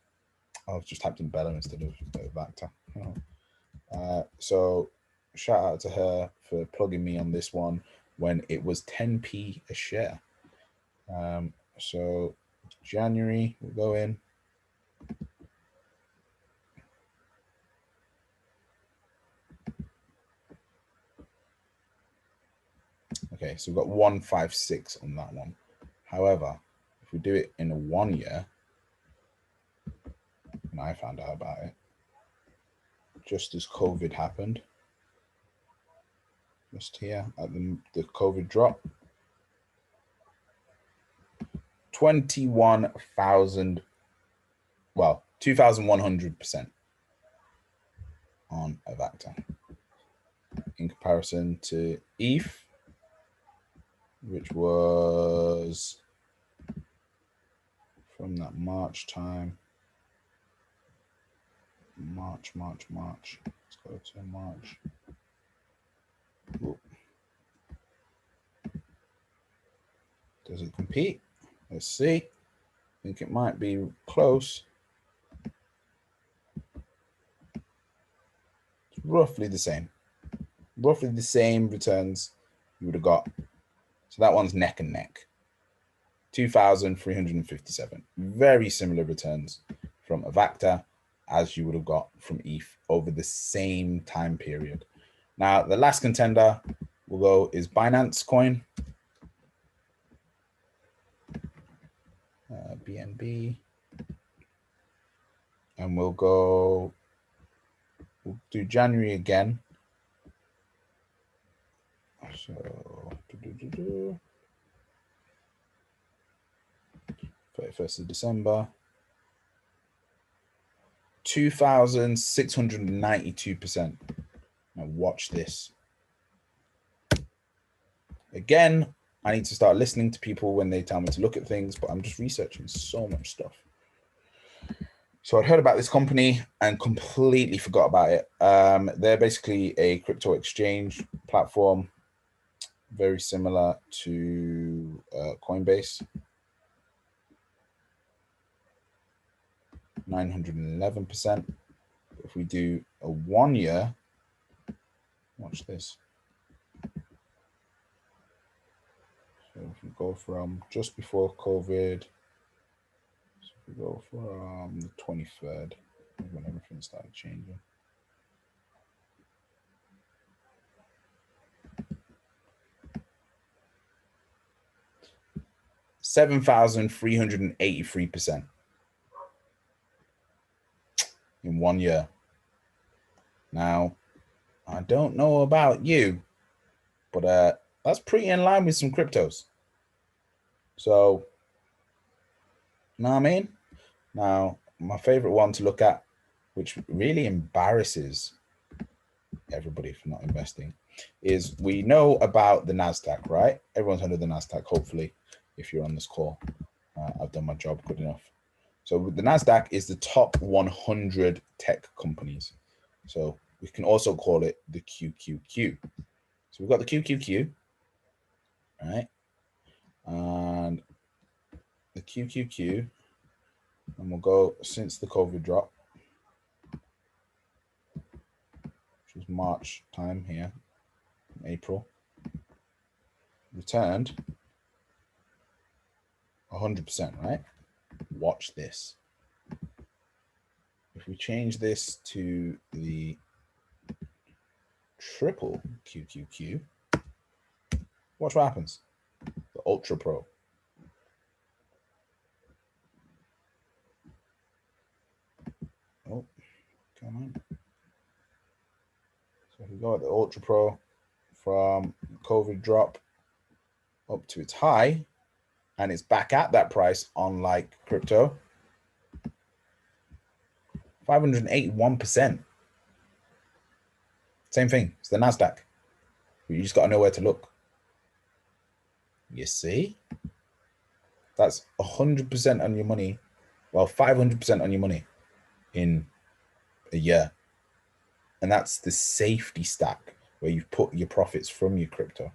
I was just typed in Bella instead of Avacta. So shout out to her for plugging me on this one when it was 10p a share. So January, we'll go in. Okay, so we've got 156 on that one. However, if we do it in a 1 year, and I found out about it just as COVID happened, just here at the COVID drop, 21,000, well, 2,100% on Avacta in comparison to ETH, which was from that March time. March. Let's go to March. Ooh. Does it compete? Let's see. I think it might be close. It's roughly the same. Roughly the same returns you would have got. So that one's neck and neck. 2,357. Very similar returns from Avacta as you would have got from ETH over the same time period. Now, the last contender we'll go is Binance Coin. BNB. And we'll do January again. So, 31st of December. 2,692%. Now watch this. Again, I need to start listening to people when they tell me to look at things, but I'm just researching so much stuff. So I'd heard about this company and completely forgot about it. They're basically a crypto exchange platform, very similar to Coinbase. 911%. If we do a 1 year, watch this. So if we go from just before COVID, so if we go from the 23rd, when everything started changing. $7,383% in 1 year. Now, I don't know about you, but that's pretty in line with some cryptos. So, you know what I mean? Now, my favorite one to look at, which really embarrasses everybody for not investing, is we know about the NASDAQ, right? Everyone's heard of the NASDAQ, hopefully, if you're on this call. I've done my job good enough. So the NASDAQ is the top 100 tech companies. So we can also call it the QQQ. So we've got the QQQ, right? And the QQQ, and we'll go since the COVID drop, which was March time here, April, returned 100%, right? Watch this. If we change this to the triple QQQ, watch what happens. The Ultra Pro. Oh, come on. So if we go at the Ultra Pro from COVID drop up to its high, and it's back at that price on like crypto, 581%. Same thing. It's the NASDAQ. You just got to know where to look. You see? That's 100% on your money. Well, 500% on your money in a year. And that's the safety stack. where you put your profits from your crypto.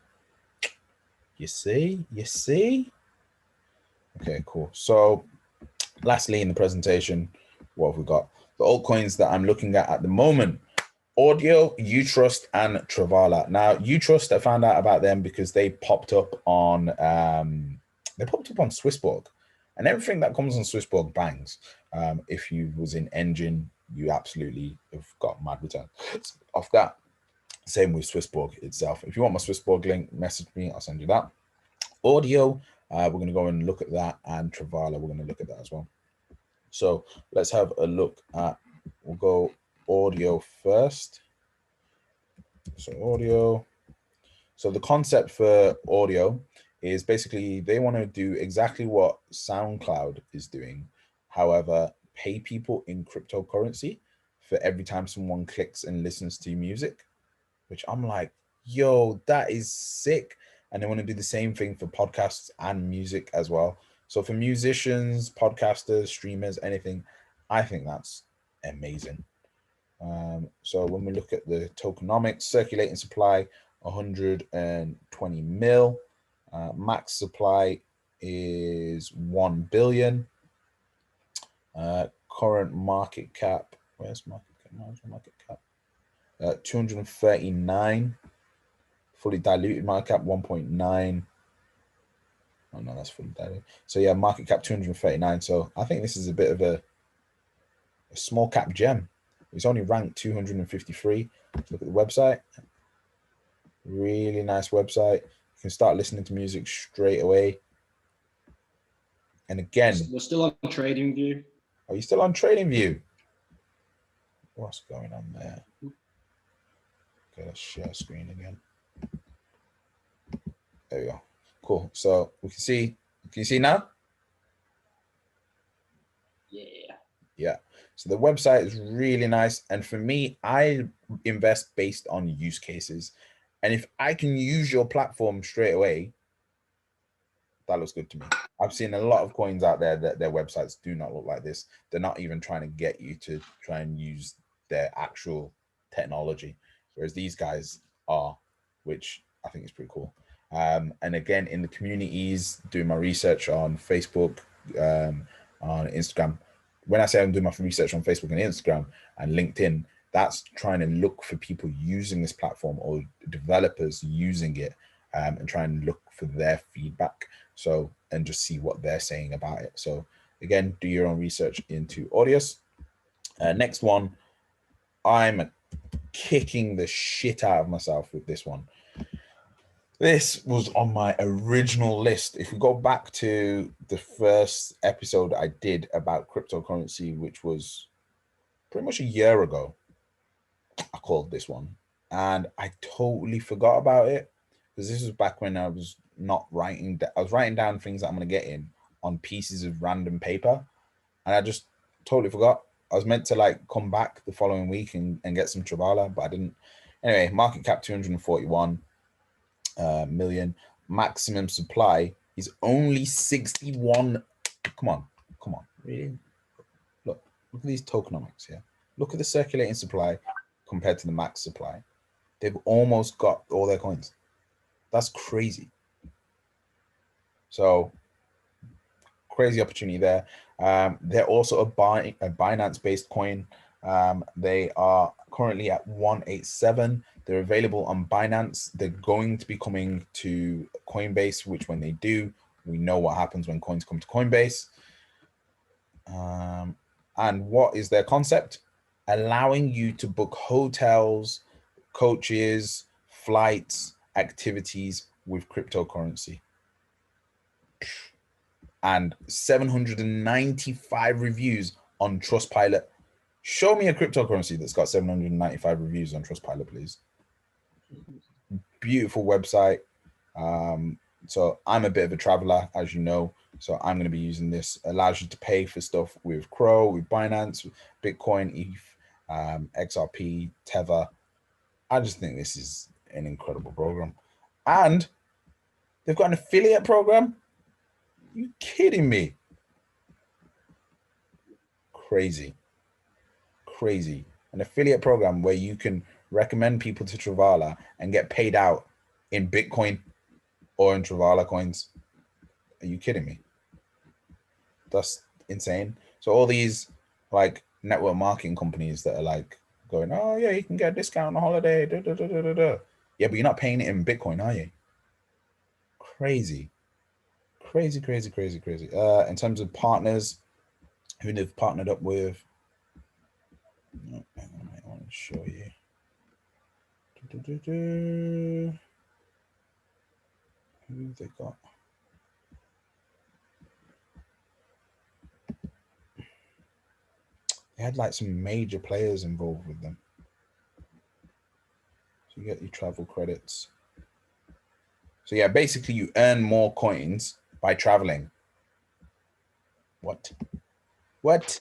You see? Okay, cool. So lastly in the presentation, what have we got? The altcoins that I'm looking at the moment: Audio, Utrust, and Travala. Now, Utrust, I found out about them because they popped up on Swissborg, and everything that comes on Swissborg bangs. If you was in Engine, you absolutely have got mad return off that. Same with Swissborg itself. If you want my Swissborg link, message me. I'll send you that. Audio, we're going to go and look at that, and Travala, we're going to look at that as well. So let's have a look at. We'll go audio first. So audio. So the concept for audio is basically they want to do exactly what SoundCloud is doing. However, pay people in cryptocurrency for every time someone clicks and listens to music, which I'm like, yo, that is sick. And they want to do the same thing for podcasts and music as well. So for musicians, podcasters, streamers, anything, I think that's amazing. So when we look at the tokenomics, circulating supply, 120 mil. Max supply is 1 billion. Current market cap, where's market cap? Where's market cap? 239. Fully diluted market cap 1.9. Oh no, that's fully diluted. So yeah, market cap 239. So I think this is a bit of a small cap gem. It's only ranked 253. Look at the website. Really nice website. You can start listening to music straight away. And again, We're still on TradingView. Are you still on TradingView? What's going on there? Okay, let's share screen again. There we go. Cool. So we can see. Can you see now? Yeah. Yeah. So the website is really nice. And for me, I invest based on use cases. And if I can use your platform straight away, that looks good to me. I've seen a lot of coins out there that their websites do not look like this. They're not even trying to get you to try and use their actual technology, whereas these guys are, which I think is pretty cool. And again, in the communities, doing my research on Facebook, on Instagram. When I say I'm doing my research on Facebook and Instagram and LinkedIn, that's trying to look for people using this platform or developers using it, and try and look for their feedback. So, and just see what they're saying about it. So again, do your own research into Audius. Next one, I'm kicking the shit out of myself with this one. This was on my original list. If we go back to the first episode I did about cryptocurrency, which was pretty much a year ago, I called this one, and I totally forgot about it because this was back when I was not writing. I was writing down things that I'm going to get in on pieces of random paper, and I just totally forgot. I was meant to like come back the following week and get some Travala, but I didn't. Anyway, market cap 241 million. Maximum supply is only 61. Come on, really? Look at these tokenomics here. Look at the circulating supply compared to the max supply. They've almost got all their coins. That's crazy. So crazy opportunity there. They're also a Binance-based coin. They are currently at 187. They're available on Binance. They're going to be coming to Coinbase, which when they do, we know what happens when coins come to Coinbase. And what is their concept? Allowing you to book hotels, coaches, flights, activities with cryptocurrency. And 795 reviews on Trustpilot. Show me a cryptocurrency that's got 795 reviews on Trustpilot, please. Beautiful website. So I'm a bit of a traveler, as you know. So I'm going to be using this. Allows you to pay for stuff with Crow, with Binance, Bitcoin, ETH, XRP, Tether. I just think this is an incredible program. And they've got an affiliate program. You kidding me? Crazy. An affiliate program where you can recommend people to Travala and get paid out in Bitcoin or in Travala coins. Are you kidding me? That's insane. So all these like network marketing companies that are like going, oh yeah, you can get a discount on a holiday. Da, da, da, da, da, da. Yeah, but you're not paying it in Bitcoin, are you? Crazy. Crazy, crazy, crazy, crazy. In terms of partners who they've partnered up with, I want to show you. Who have they got? They had like some major players involved with them. So you get your travel credits. So yeah, basically you earn more coins by traveling. What? What?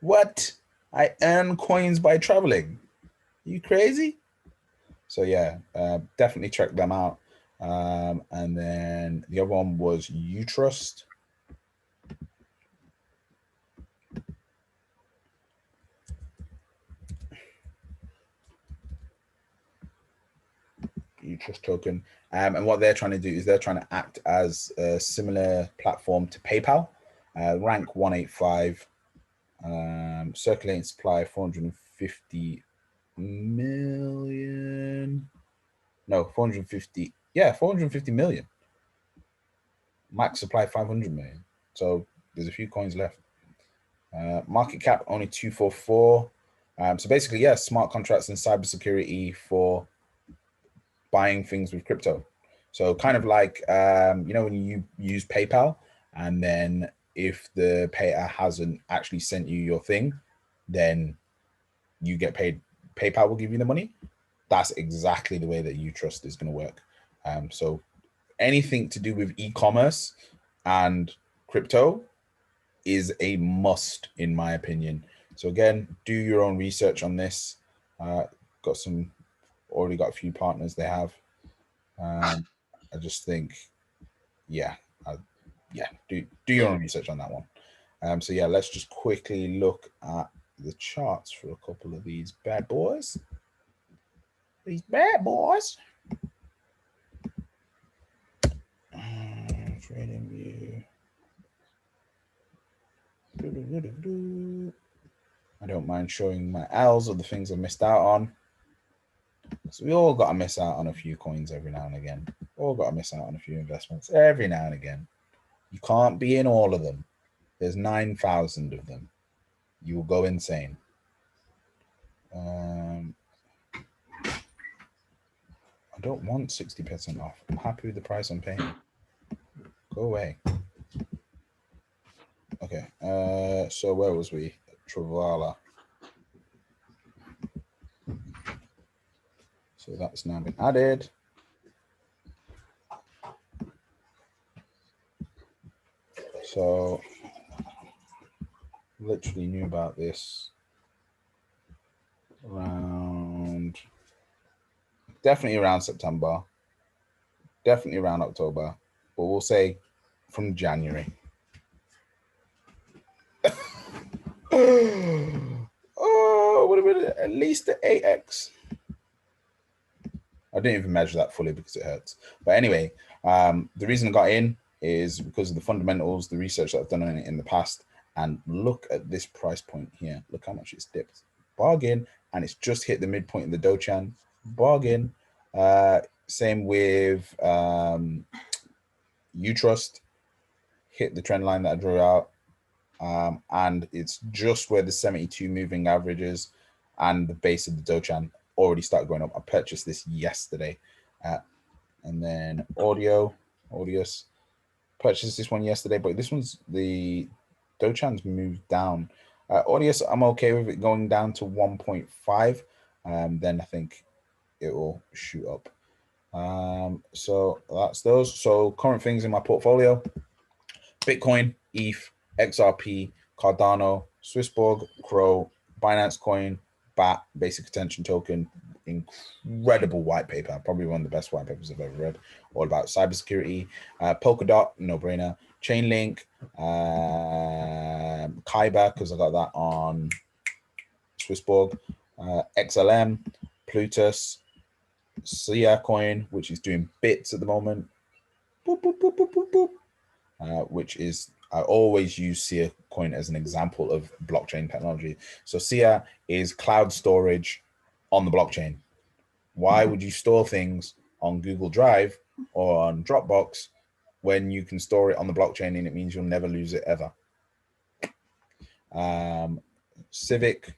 What? I earn coins by traveling. Are you crazy? So yeah, definitely check them out. And then the other one was Utrust. Utrust token. And what they're trying to do is they're trying to act as a similar platform to PayPal. Rank 185. Circulating supply 450 million. No, 450. Yeah, 450 million. Max supply 500 million. So there's a few coins left. Market cap only 244. So basically, yeah, smart contracts and cybersecurity for buying things with crypto. So kind of like, you know, when you use PayPal and then if the payer hasn't actually sent you your thing, then you get paid. PayPal will give you the money. That's exactly the way that Utrust is going to work. So anything to do with e-commerce and crypto is a must, in my opinion. So again, do your own research on this. Already got a few partners they have. I just think, yeah, do your own research on that one. So yeah, let's just quickly look at the charts for a couple of these bad boys. These bad boys. Trading view. I don't mind showing my L's of the things I missed out on. So we all got to miss out on a few coins every now and again. All got to miss out on a few investments every now and again. You can't be in all of them. There's 9,000 of them. You will go insane. I don't want 60% off. I'm happy with the price I'm paying. Go away. Okay. So where was we? Travala. So that's now been added. So literally knew about this definitely around September, definitely around October, but we'll say from January. Oh, would have been at least the 8x. I didn't even measure that fully because it hurts. But anyway, the reason I got in is because of the fundamentals, the research that I've done on it in the past. And look at this price point here. Look how much it's dipped. Bargain. And it's just hit the midpoint of the DOGE. Bargain. Same with Utrust. Hit the trend line that I drew out. And it's just where the 72 moving averages and the base of the DOGE already started going up. I purchased this yesterday. And then Audius. Purchased this one yesterday, but this one's the DOGE's moved down. Audius, I'm okay with it going down to 1.5. Then I think it will shoot up. So that's those. So current things in my portfolio: Bitcoin, ETH, XRP, Cardano, Swissborg, Crow, Binance Coin, BAT, Basic Attention Token. Incredible white paper, probably one of the best white papers I've ever read, all about cybersecurity. Polkadot, no brainer. Chainlink, Kyber, because I got that on Swissborg, XLM, Plutus, Sia coin, which is doing bits at the moment. Boop, boop, boop, boop, boop, boop. Which is, I always use Sia coin as an example of blockchain technology. So Sia is cloud storage on the blockchain. Why would you store things on Google Drive or on Dropbox when you can store it on the blockchain and it means you'll never lose it ever? Civic,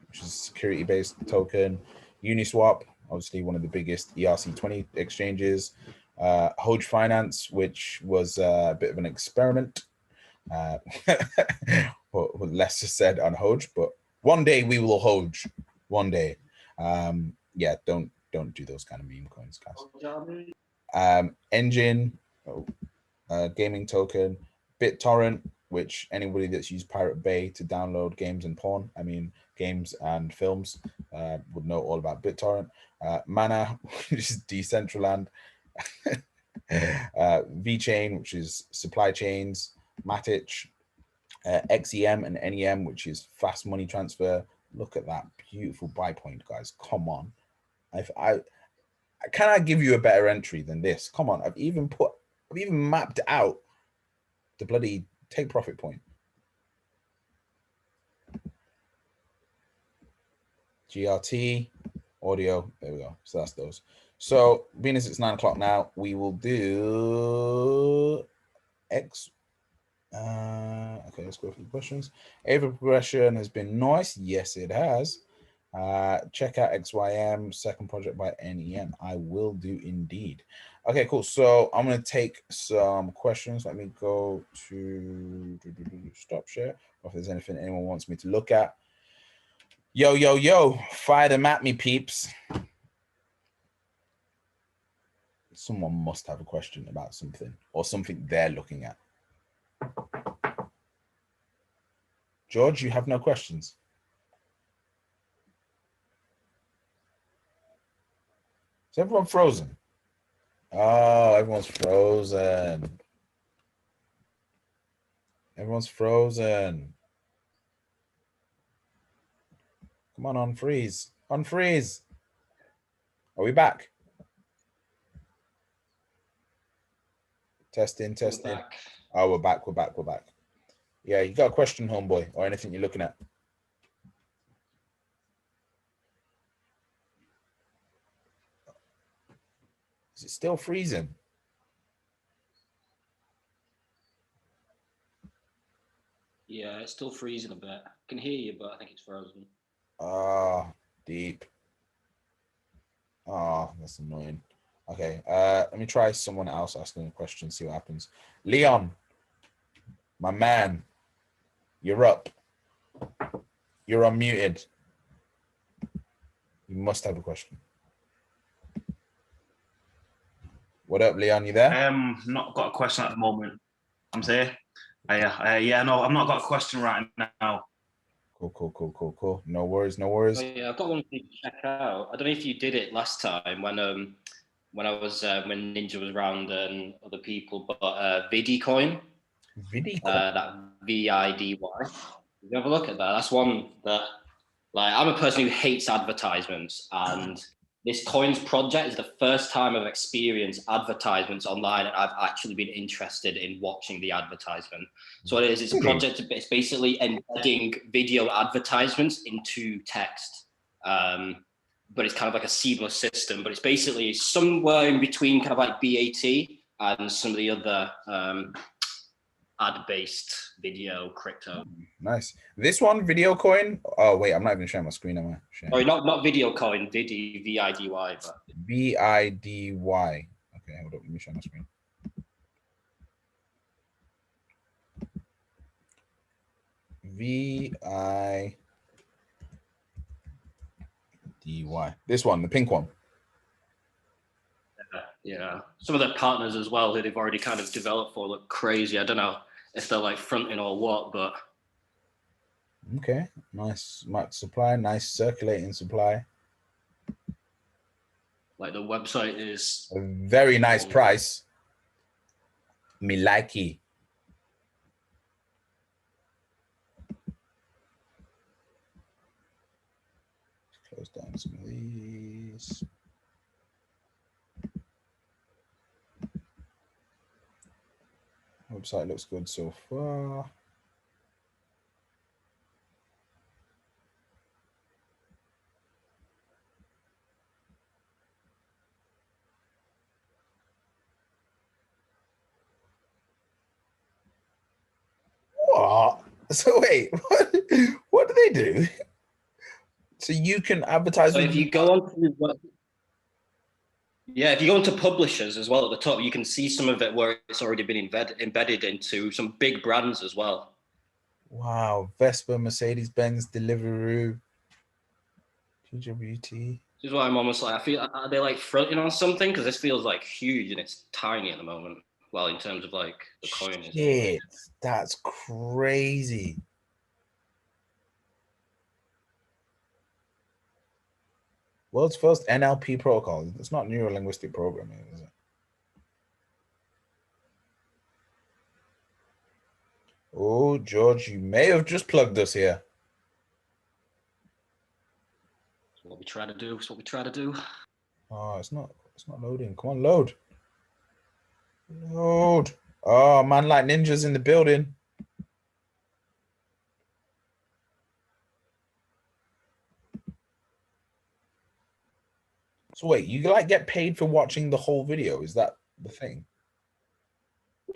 which is a security-based token. Uniswap, obviously one of the biggest ERC20 exchanges. DOGE Finance, which was a bit of an experiment. What less said on DOGE, but one day we will DOGE. One day. Yeah, don't do those kind of meme coins, guys. Engine, gaming token. BitTorrent, which anybody that's used Pirate Bay to download games and porn, I mean games and films, would know all about BitTorrent. Mana, which is Decentraland. VeChain, which is supply chains. Matic, XEM and NEM, which is fast money transfer. Look at that beautiful buy point, guys. Come on. Can I give you a better entry than this? Come on. I've even mapped out the bloody take profit point. GRT, audio. There we go. So that's those. So being as it's 9 o'clock now, we will do X. Okay, let's go for the questions. Ava progression has been nice. Yes, it has. Check out XYM, second project by NEM. I will do indeed. Okay, cool. So I'm going to take some questions. Let me go to stop share. Or if there's anything anyone wants me to look at. Yo, fire them at me, peeps. Someone must have a question about something or something they're looking at. George, you have no questions. Is everyone frozen? Oh, everyone's frozen. Everyone's frozen. Come on, unfreeze. Unfreeze. Are we back? Testing. Oh, we're back. Yeah, you got a question, homeboy, or anything you're looking at? Is it still freezing? Yeah, it's still freezing a bit. I can hear you, but I think it's frozen. Ah, deep. Oh, that's annoying. Okay, let me try someone else asking a question, see what happens. Leon, my man, you're up. You're unmuted. You must have a question. What up, Leon? You there? Not got a question at the moment. I'm there. Yeah, no, I've not got a question right now. Cool. No worries. Oh, yeah, I've got one thing to check out. I don't know if you did it last time when I was when Ninja was around and other people, but VidiCoin. VidiCoin. That VIDY. You have a look at that. That's one that, like, I'm a person who hates advertisements, and this coins project is the first time I've experienced advertisements online, and I've actually been interested in watching the advertisement. So what it is, it's a project. It's basically embedding video advertisements into text, but it's kind of like a seamless system. But it's basically somewhere in between, kind of like BAT and some of the other ad-based video crypto. Nice. This one, VidiCoin. Oh wait, I'm not even sharing my screen, am I? Sorry, not VidiCoin, VIDY, but VIDY. Okay, hold up. Let me share my screen. VIDY. This one, the pink one. Yeah, some of their partners as well who they've already kind of developed for look crazy. I don't know if they're like fronting or what, but okay, nice max supply, nice circulating supply. Like the website is a very nice price. Me likey. close down some of these. Website looks good so far. What? So wait, what do they do? So you can advertise. So if you go on to if you go into publishers as well at the top, you can see some of it where it's already been embedded into some big brands as well. Wow, Vespa, Mercedes-Benz, Deliveroo, PWT. This is why I'm almost like, I feel, are they like fronting on something? Because this feels like huge and it's tiny at the moment. Well, in terms of like the coin. Shit, that's crazy. World's first NLP protocol. It's not neuro-linguistic programming, is it? Oh, George, you may have just plugged us here. That's what we try to do. It's what we try to do. Oh, it's not loading. Come on, load. Load. Oh, man, like ninjas in the building. So wait, you like get paid for watching the whole video? Is that the thing?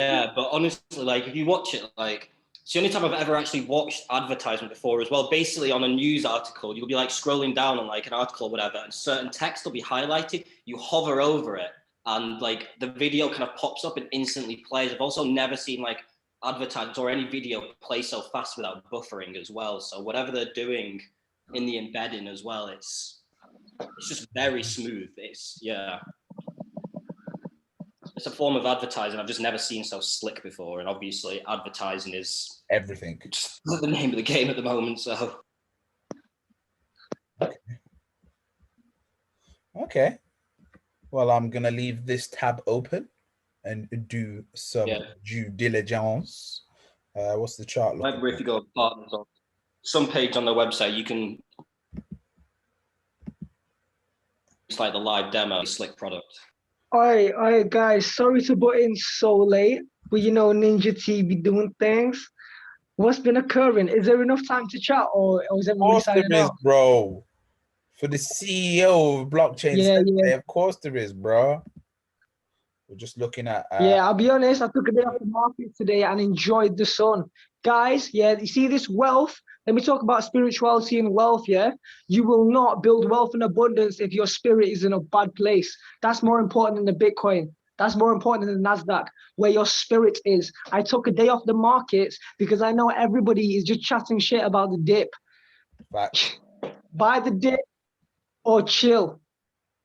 Yeah, but honestly, like if you watch it, like it's the only time I've ever actually watched advertisement before as well. Basically, on a news article, you'll be like scrolling down on like an article or whatever, and certain text will be highlighted. You hover over it, and like the video kind of pops up and instantly plays. I've also never seen like advertisements or any video play so fast without buffering as well. So whatever they're doing in the embedding as well, it's just very smooth. It's a form of advertising I've just never seen so slick before, and obviously advertising is Everything. just the name of the game at the moment. So Okay. Well, I'm gonna leave this tab open and do some due diligence. What's the chart looking if you go partners on some page on their website, you can. It's like the live demo, slick product. All right, guys. Sorry to butt in so late, but you know, Ninja TV doing things. What's been occurring? Is there enough time to chat, or is everybody signing there is, off? bro. For the CEO of blockchain, Yeah. of course there is, bro. We're just looking at. Yeah, I'll be honest. I took a day off the market today and enjoyed the sun, guys. Yeah, you see this wealth. Let me talk about spirituality and wealth. Yeah, you will not build wealth and abundance if your spirit is in a bad place. That's more important than the Bitcoin. That's more important than the Nasdaq, where your spirit is. I took a day off the markets because I know everybody is just chatting shit about the dip. Fact. Buy the dip or chill.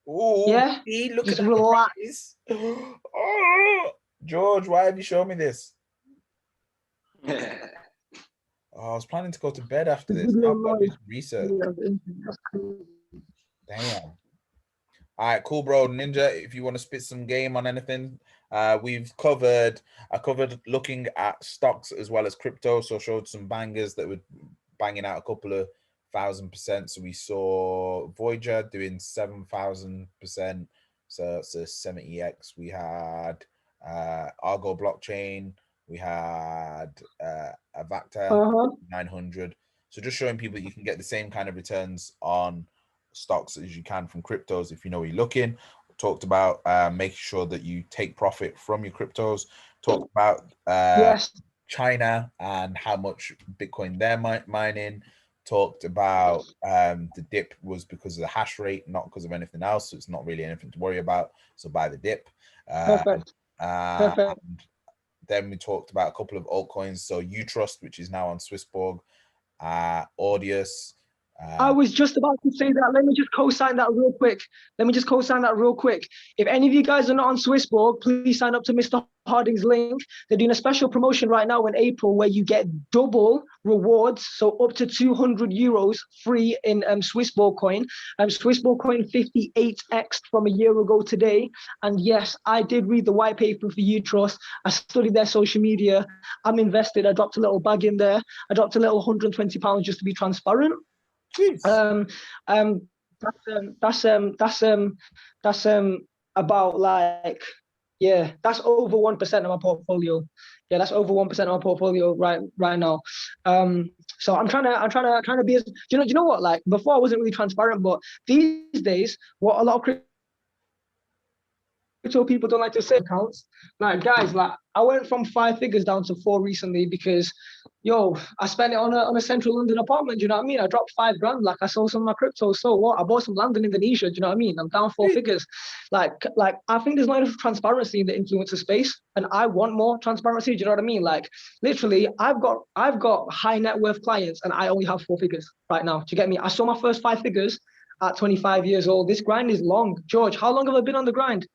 Ooh, yeah, look just at that relax. Oh, George, why have you shown me this? Oh, I was planning to go to bed after this. Now I've got to do some research. Damn. All right, cool, bro. Ninja, if you want to spit some game on anything, I covered looking at stocks as well as crypto. So I showed some bangers that were banging out a couple of 1,000%. So we saw Voyager doing 7,000%. So it's a 70x. We had Argo blockchain. We had Avacta 900. So just showing people that you can get the same kind of returns on stocks as you can from cryptos if you know where you're looking. Talked about making sure that you take profit from your cryptos. Talked about China and how much Bitcoin they're mining. Talked about the dip was because of the hash rate, not because of anything else. So it's not really anything to worry about. So buy the dip. Perfect. Then we talked about a couple of altcoins. So Utrust, which is now on Swissborg, Audius. I was just about to say that. Let me just co-sign that real quick. If any of you guys are not on Swissborg, please sign up to Mr. Harding's link. They're doing a special promotion right now in April where you get double rewards, so up to 200 euros free in Swissborg coin. Swissborg coin 58x from a year ago today. And yes, I did read the white paper for Utrust. I studied their social media. I'm invested. I dropped a little bag in there. I dropped a little £120 just to be transparent. That's about like, yeah, that's over 1% of my portfolio. Yeah, that's over 1% of my portfolio right now. So I'm trying to be as, do you know what? Like before I wasn't really transparent, but these days, what a lot of crypto people don't like to say accounts. Like guys, like I went from 5 figures down to 4 recently because, yo, I spent it on a central London apartment. Do you know what I mean? I dropped 5 grand. Like I sold some of my crypto. So what? I bought some land in Indonesia. Do you know what I mean? I'm down 4 figures. Like I think there's not enough transparency in the influencer space, and I want more transparency. Do you know what I mean? Like literally, I've got high net worth clients, and I only have 4 figures right now. Do you get me? I saw my first 5 figures at 25 years old. This grind is long. George, how long have I been on the grind?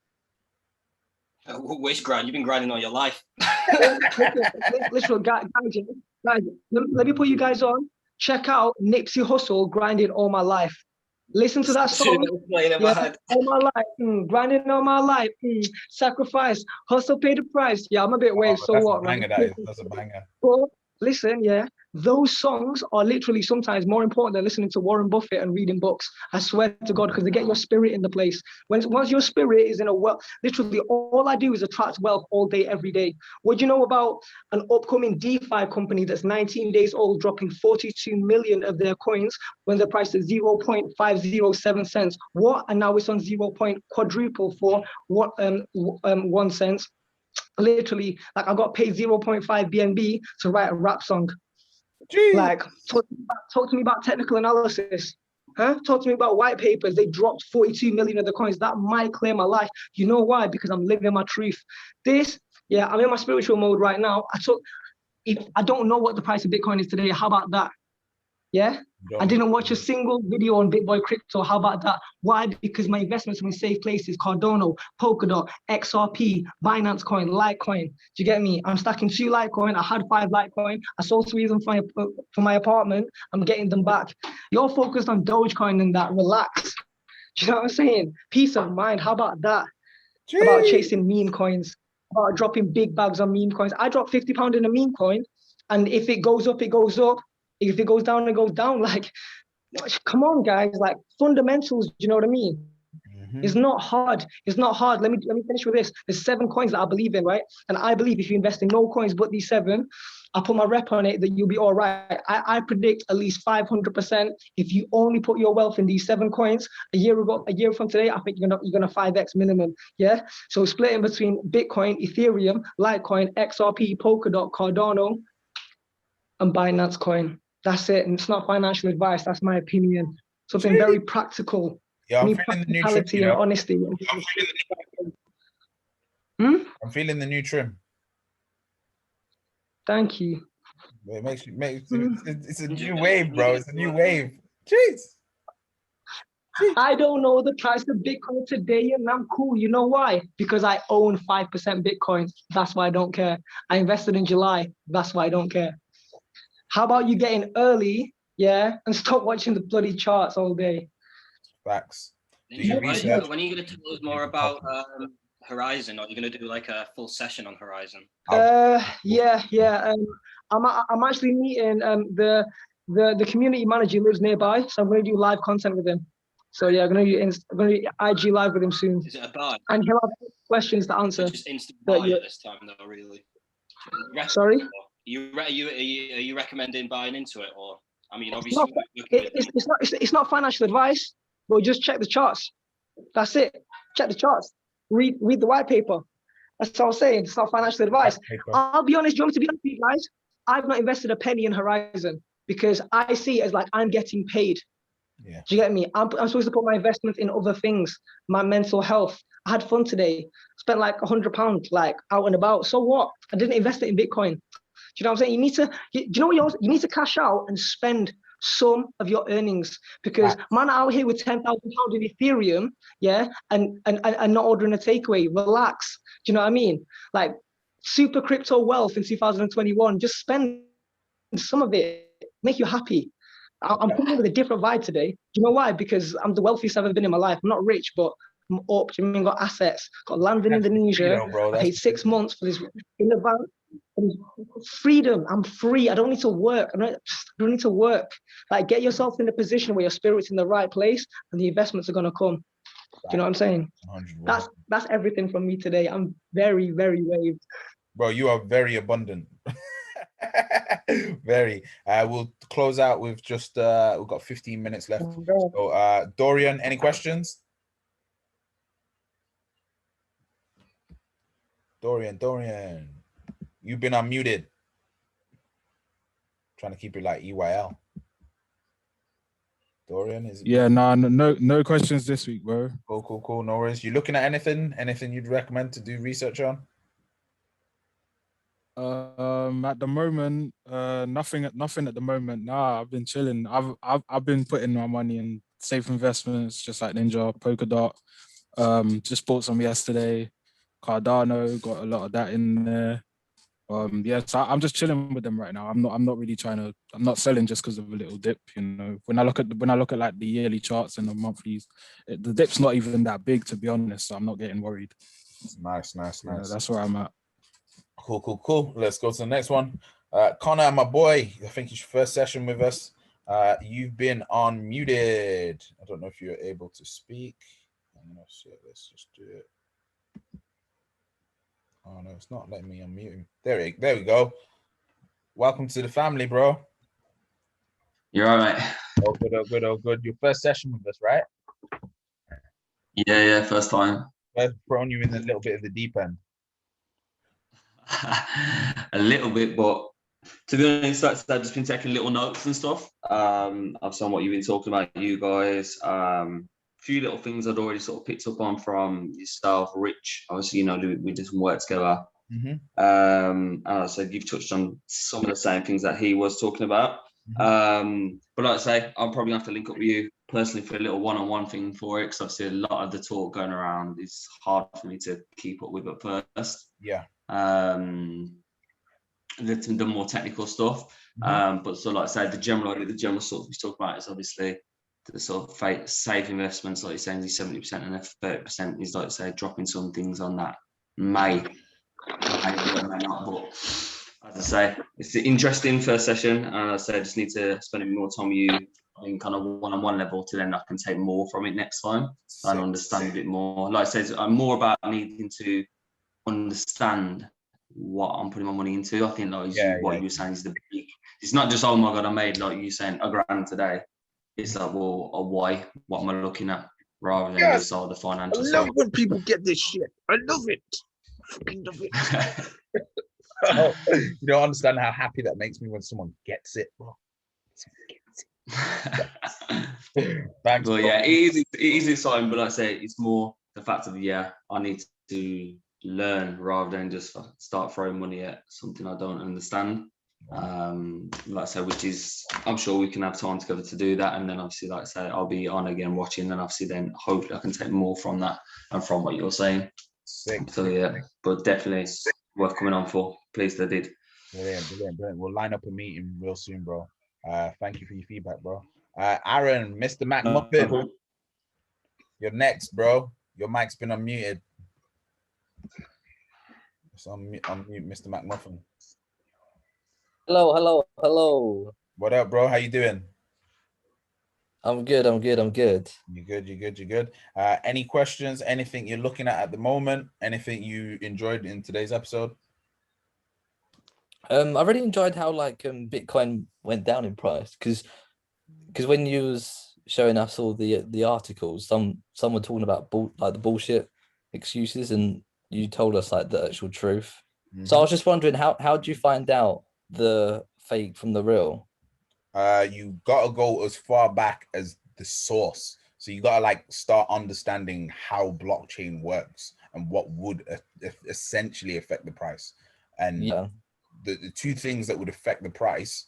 Which grind? You've been grinding all your life. Literally, guys, let me put you guys on. Check out Nipsey Hussle, grinding all my life. Listen to that song. Yeah, all my life, grinding all my life, sacrifice, hustle, pay the price. Yeah, I'm a bit wave. So that's what? A banger, Right? that's a banger. But listen, yeah, those songs are literally sometimes more important than listening to Warren Buffett and reading books. I swear to God, because they get your spirit in the place. Once your spirit is in a well, literally all I do is attract wealth all day, every day. What do you know about an upcoming DeFi company that's 19 days old, dropping 42 million of their coins when the price is 0.507 cents? What? And now it's on 0. Quadruple for what? 1 cent. Literally, like I got paid 0.5 BNB to write a rap song. Jeez. Like, talk to me about technical analysis. Huh? Talk to me about white papers. They dropped 42 million of the coins. That might clear my life. You know why? Because I'm living my truth. I'm in my spiritual mode right now. If I don't know what the price of Bitcoin is today, how about that? Yeah? I didn't watch a single video on Bitboy Crypto. How about that? Why? Because my investments are in safe places. Cardano, Polkadot, XRP, Binance Coin, Litecoin. Do you get me? I'm stacking 2 Litecoin. I had 5 Litecoin. I sold 3 of them for my apartment. I'm getting them back. You're focused on Dogecoin and that. Relax. Do you know what I'm saying? Peace of mind. How about that? Jeez. About chasing meme coins. About dropping big bags on meme coins. I dropped £50 in a meme coin. And if it goes up, it goes up. If it goes down, it goes down. Like, come on, guys. Like fundamentals. Do you know what I mean? Mm-hmm. It's not hard. It's not hard. Let me finish with this. There's 7 coins that I believe in, right? And I believe if you invest in no coins but these 7, I put my rep on it that you'll be all right. I predict at least 500% if you only put your wealth in these 7 coins. A year from today, I think you're gonna 5x minimum. Yeah. So splitting between Bitcoin, Ethereum, Litecoin, XRP, Polkadot, Cardano, and Binance Coin. That's it. And it's not financial advice. That's my opinion. Something very practical. Yeah, I'm feeling the new trim, and honesty. I'm feeling the new trim. Thank you. It makes it's a new wave, bro. It's a new wave. Jeez. I don't know the price of Bitcoin today, and I'm cool. You know why? Because I own 5% Bitcoin. That's why I don't care. I invested in July. That's why I don't care. How about you get in early, yeah, and stop watching the bloody charts all day? Facts. When are you going to tell us more about Horizon? Or are you going to do like a full session on Horizon? Yeah. I'm actually meeting the community manager who lives nearby, so I'm going to do live content with him. So yeah, I'm going to do IG live with him soon. Is it a buy? And he'll have questions to answer. So just instant buy this time, though, really. Sorry. Are you recommending buying into it, or I mean, obviously, it's not financial advice, but just check the charts. That's it. Check the charts. Read the white paper. That's what I'm saying. It's not financial advice. I'll be honest. Do you want me to be honest with you guys? I've not invested a penny in Horizon because I see it as like I'm getting paid. Yeah. Do you get me? I'm supposed to put my investment in other things. My mental health. I had fun today. Spent like £100 like out and about. So what? I didn't invest it in Bitcoin. Do you know what I'm saying? You need to, you need to cash out and spend some of your earnings because man out here with £10,000 in Ethereum, yeah, and not ordering a takeaway. Relax. Do you know what I mean? Like super crypto wealth in 2021. Just spend some of it. Make you happy. I'm coming with a different vibe today. Do you know why? Because I'm the wealthiest I've ever been in my life. I'm not rich, but I'm up. Do you know what I mean? Got assets. Got land in Indonesia. I paid 6 months for this in the van. Freedom. I'm free. I don't need to work. I don't need to work. Like, get yourself in a position where your spirit's in the right place and the investments are gonna come. Do you know what I'm saying? 100%. That's everything from me today. I'm very, very waved. Bro, you are very abundant. Very. We'll close out with just we've got 15 minutes left. So Dorian, any questions? Dorian, you've been unmuted. Trying to keep it like EYL. Dorian, is it? Yeah, no questions this week, bro. Cool. No worries. You looking at anything you'd recommend to do research on? At the moment, nothing at the moment. Nah, I've been chilling. I've been putting my money in safe investments, just like Ninja, Polkadot. Just bought some yesterday. Cardano, got a lot of that in there. Yeah, so I'm just chilling with them right now. I'm not really I'm not selling just because of a little dip, you know. When I look at like the yearly charts and the monthlies, the dip's not even that big, to be honest. So I'm not getting worried. Nice. Yeah, that's where I'm at. Cool. Let's go to the next one. Connor, my boy, I think it's your first session with us. You've been unmuted. I don't know if you're able to speak. Let's just do it. Oh no, it's not letting me unmute him. There we go. Welcome to the family, bro. You're all right. Oh good. Your first session with us, right? Yeah, first time. I've thrown you in a little bit of the deep end. A little bit, but to be honest, I've just been taking little notes and stuff. I've seen what you've been talking about, you guys. Few little things I'd already sort of picked up on from yourself, Rich. Obviously, you know, we did some work together. And I said you've touched on some of the same things that he was talking about. But like I say, I'm probably gonna have to link up with you personally for a little one-on-one thing for it, because obviously a lot of the talk going around is hard for me to keep up with at first. Yeah. The more technical stuff. But so like I say, the general stuff we talk about is obviously the sort of safe investments, like you're saying, is 70%, and then 30% is, like I say, dropping some things on that may not. But as I say, it's an interesting first session, and I say I just need to spend a bit more time with you in kind of one-on-one level to then I can take more from it next time and understand a bit more. Like I said, I'm more about needing to understand what I'm putting my money into. I think what you're saying is the big. It's not just, oh my god, I made, like you saying, $1,000 today. It's like, well, why? What am I looking at? Rather than just all the financial I love when people get this shit. I love it. I fucking love it. You don't understand how happy that makes me when someone gets it, bro. Thanks, well, yeah, it is exciting, but like I say, it's more the fact of I need to learn rather than just start throwing money at something I don't understand. Like I say, which is, I'm sure we can have time together to do that, and then obviously, like I say, I'll be on again watching, and obviously then hopefully I can take more from that and from what you're saying. So yeah, but definitely worth coming on for. Pleased I did. Brilliant. We'll line up a meeting real soon, bro. Thank you for your feedback, bro. Aaron, Mr. McMuffin, you're next, bro. Your mic's been unmuted. Just unmute Mr. McMuffin. Hello. What up, bro? How you doing? I'm good. You're good. Any questions? Anything you're looking at the moment? Anything you enjoyed in today's episode? I really enjoyed how Bitcoin went down in price, because when you was showing us all the articles, some were talking about the bullshit excuses, and you told us like the actual truth. So I was just wondering, how do you find out the fake from the real? You gotta go as far back as the source. So you gotta start understanding how blockchain works and what would essentially affect the price. And the two things that would affect the price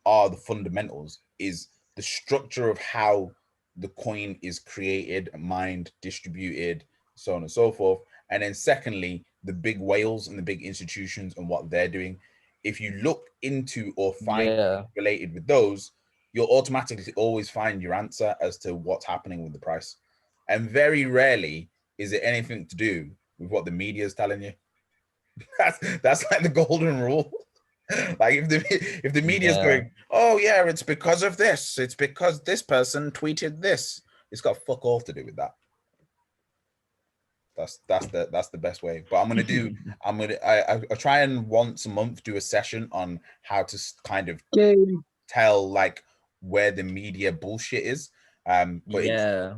are the fundamentals, is the structure of how the coin is created, mined, distributed, so on and so forth. And then secondly, the big whales and the big institutions and what they're doing. If you look into or find related with those, you'll automatically always find your answer as to what's happening with the price. And very rarely is it anything to do with what the media is telling you. That's like the golden rule. Like if the media is going, oh yeah, it's because of this, it's because this person tweeted this, it's got fuck all to do with that. That's the best way. But I try and once a month do a session on how to kind of tell like where the media bullshit is. But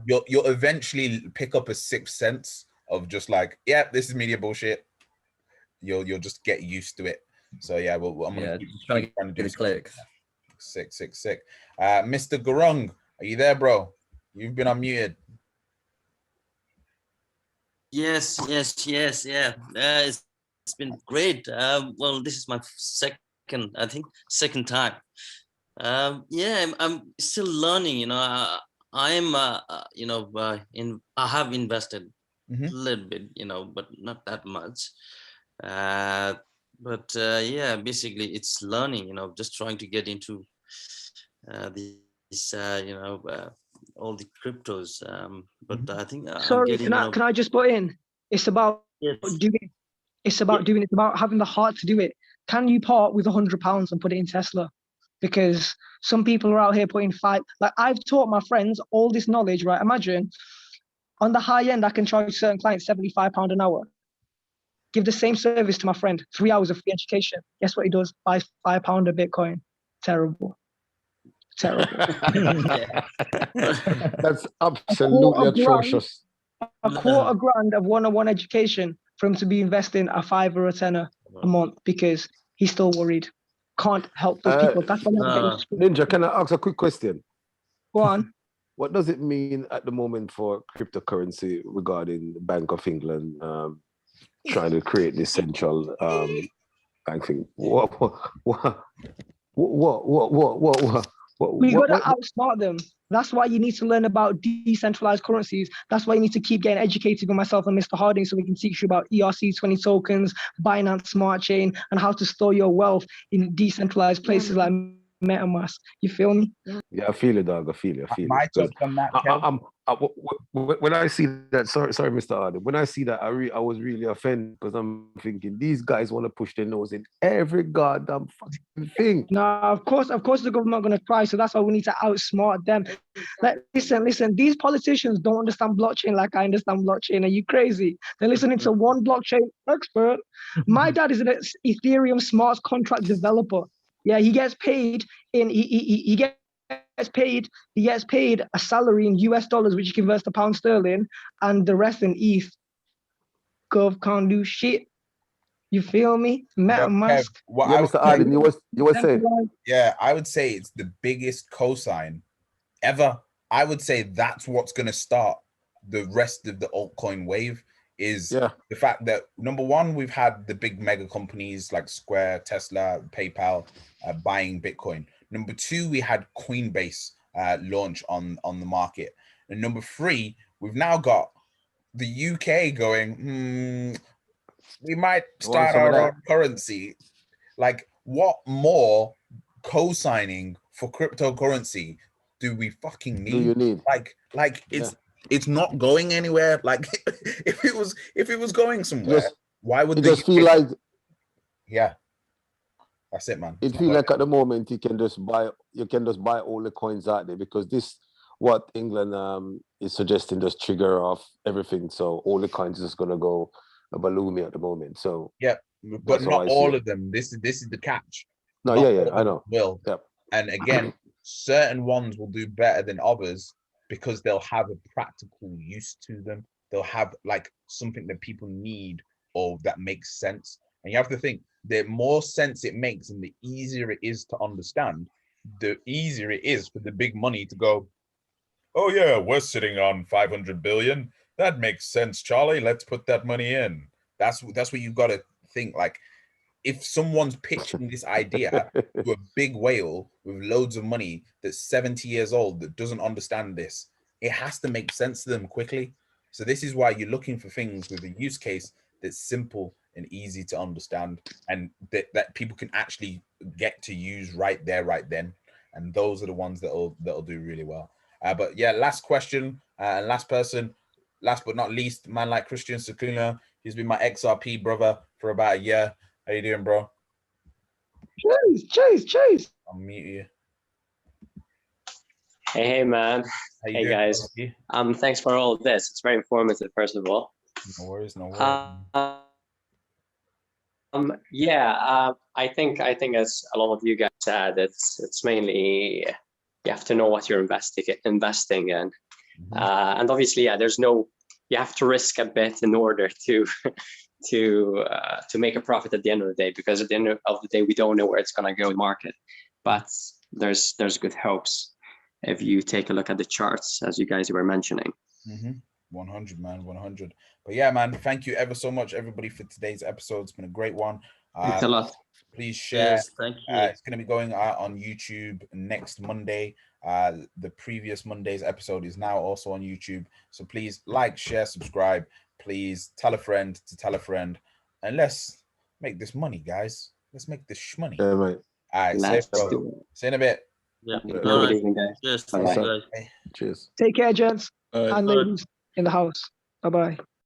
you'll eventually pick up a sixth sense of just like, yeah, this is media bullshit. You'll just get used to it. So yeah, well, I'm gonna keep trying to do clicks. Sick. Mr. Gurung, are you there, bro? You've been unmuted. Yes. Yeah. It's been great. Well, this is my second time. Yeah, I'm still learning. You know, I'm I have invested a little bit, you know, but not that much. But yeah, basically it's learning. You know, just trying to get into this all the cryptos. But I think I'm getting. Can I just put in? It's about doing. It's about doing. It's about having the heart to do it. Can you part with £100 and put it in Tesla? Because some people are out here putting five. Like I've taught my friends all this knowledge. Right? Imagine on the high end, I can charge certain clients £75 an hour. Give the same service to my friend, 3 hours of free education. Guess what he does? Buys £5 a Bitcoin. Terrible. That's absolutely atrocious. $250,000 of one-on-one education for him to be investing a $5 or a $10 a month because he's still worried. Can't help those people. That's why Ninja, can I ask a quick question? Go on. What does it mean at the moment for cryptocurrency regarding the Bank of England trying to create this central bank thing? What? We got to outsmart them. That's why you need to learn about decentralized currencies. That's why you need to keep getting educated with myself and Mr. Harding so we can teach you about ERC20 tokens, Binance Smart Chain, and how to store your wealth in decentralized places like MetaMask. You feel me? Yeah, I feel it, dog. I feel it. My thoughts on that, when I see that, sorry, Mr. Harding, when I see that, I was really offended because I'm thinking these guys want to push their nose in every goddamn fucking thing. No, of course the government going to try. So that's why we need to outsmart them. Like, listen, these politicians don't understand blockchain like I understand blockchain. Are you crazy? They're listening to one blockchain expert. My dad is an Ethereum smart contract developer. Yeah, he gets paid he gets paid a salary in US dollars, which he converts to pound sterling, and the rest in ETH. Gov can't do shit. You feel me? MetaMask. Mr. Arden, you were saying. Yeah, I would say it's the biggest cosign ever. I would say that's what's going to start the rest of the altcoin wave. Is the fact that number one, we've had the big mega companies like Square, Tesla, PayPal buying Bitcoin. Number two, we had Coinbase launch on the market. And number three, we've now got the UK going, we might start our own currency. Like, what more co-signing for cryptocurrency do we fucking need? Do you need? Like it's not going anywhere. Like if it was going somewhere, why would you just feel like? Yeah, that's it, man. It feel like at the moment you can just buy all the coins out there because this what England is suggesting does trigger off everything. So all the coins is gonna go a balloon at the moment. So yeah, but not all of them. This is the catch. No, I know. Will and again, certain ones will do better than others because they'll have a practical use to them. They'll have like something that people need or that makes sense. And you have to think, the more sense it makes and the easier it is to understand, the easier it is for the big money to go, oh yeah, we're sitting on 500 billion. That makes sense, Charlie. Let's put that money in. That's what you've got to think. Like, if someone's pitching this idea to a big whale with loads of money that's 70 years old that doesn't understand this, it has to make sense to them quickly. So this is why you're looking for things with a use case that's simple and easy to understand, and that people can actually get to use right there, right then. And those are the ones that'll do really well. But yeah, last question, last person, last but not least, man like Christian Sakuna, He's been my XRP brother for about a year. How you doing, bro? Chase. I'll mute you. Hey, man. How you Hey, doing, guys. bro? Thanks for all of this. It's very informative, first of all. No worries, no worries. I think as a lot of you guys said, it's mainly you have to know what you're investing in, and obviously, you have to risk a bit in order to make a profit at the end of the day, because at the end of the day, we don't know where it's gonna go in the market, but there's good hopes if you take a look at the charts, as you guys were mentioning. 100, man, 100. But yeah, man, thank you ever so much, everybody, for today's episode. It's been a great one. Thanks a lot. Please share. Yes, thank you. It's going to be going out on YouTube next Monday. The previous Monday's episode is now also on YouTube. So please like, share, subscribe. Please tell a friend to tell a friend. And let's make this money, guys. Let's make this money. Yeah, mate. All right, Let's bro. do it. See you in a bit. Yeah. Good All right. evening, guys. Cheers. Bye-bye. Guys. Cheers. Take care, gents All right. and ladies in the house. Bye bye.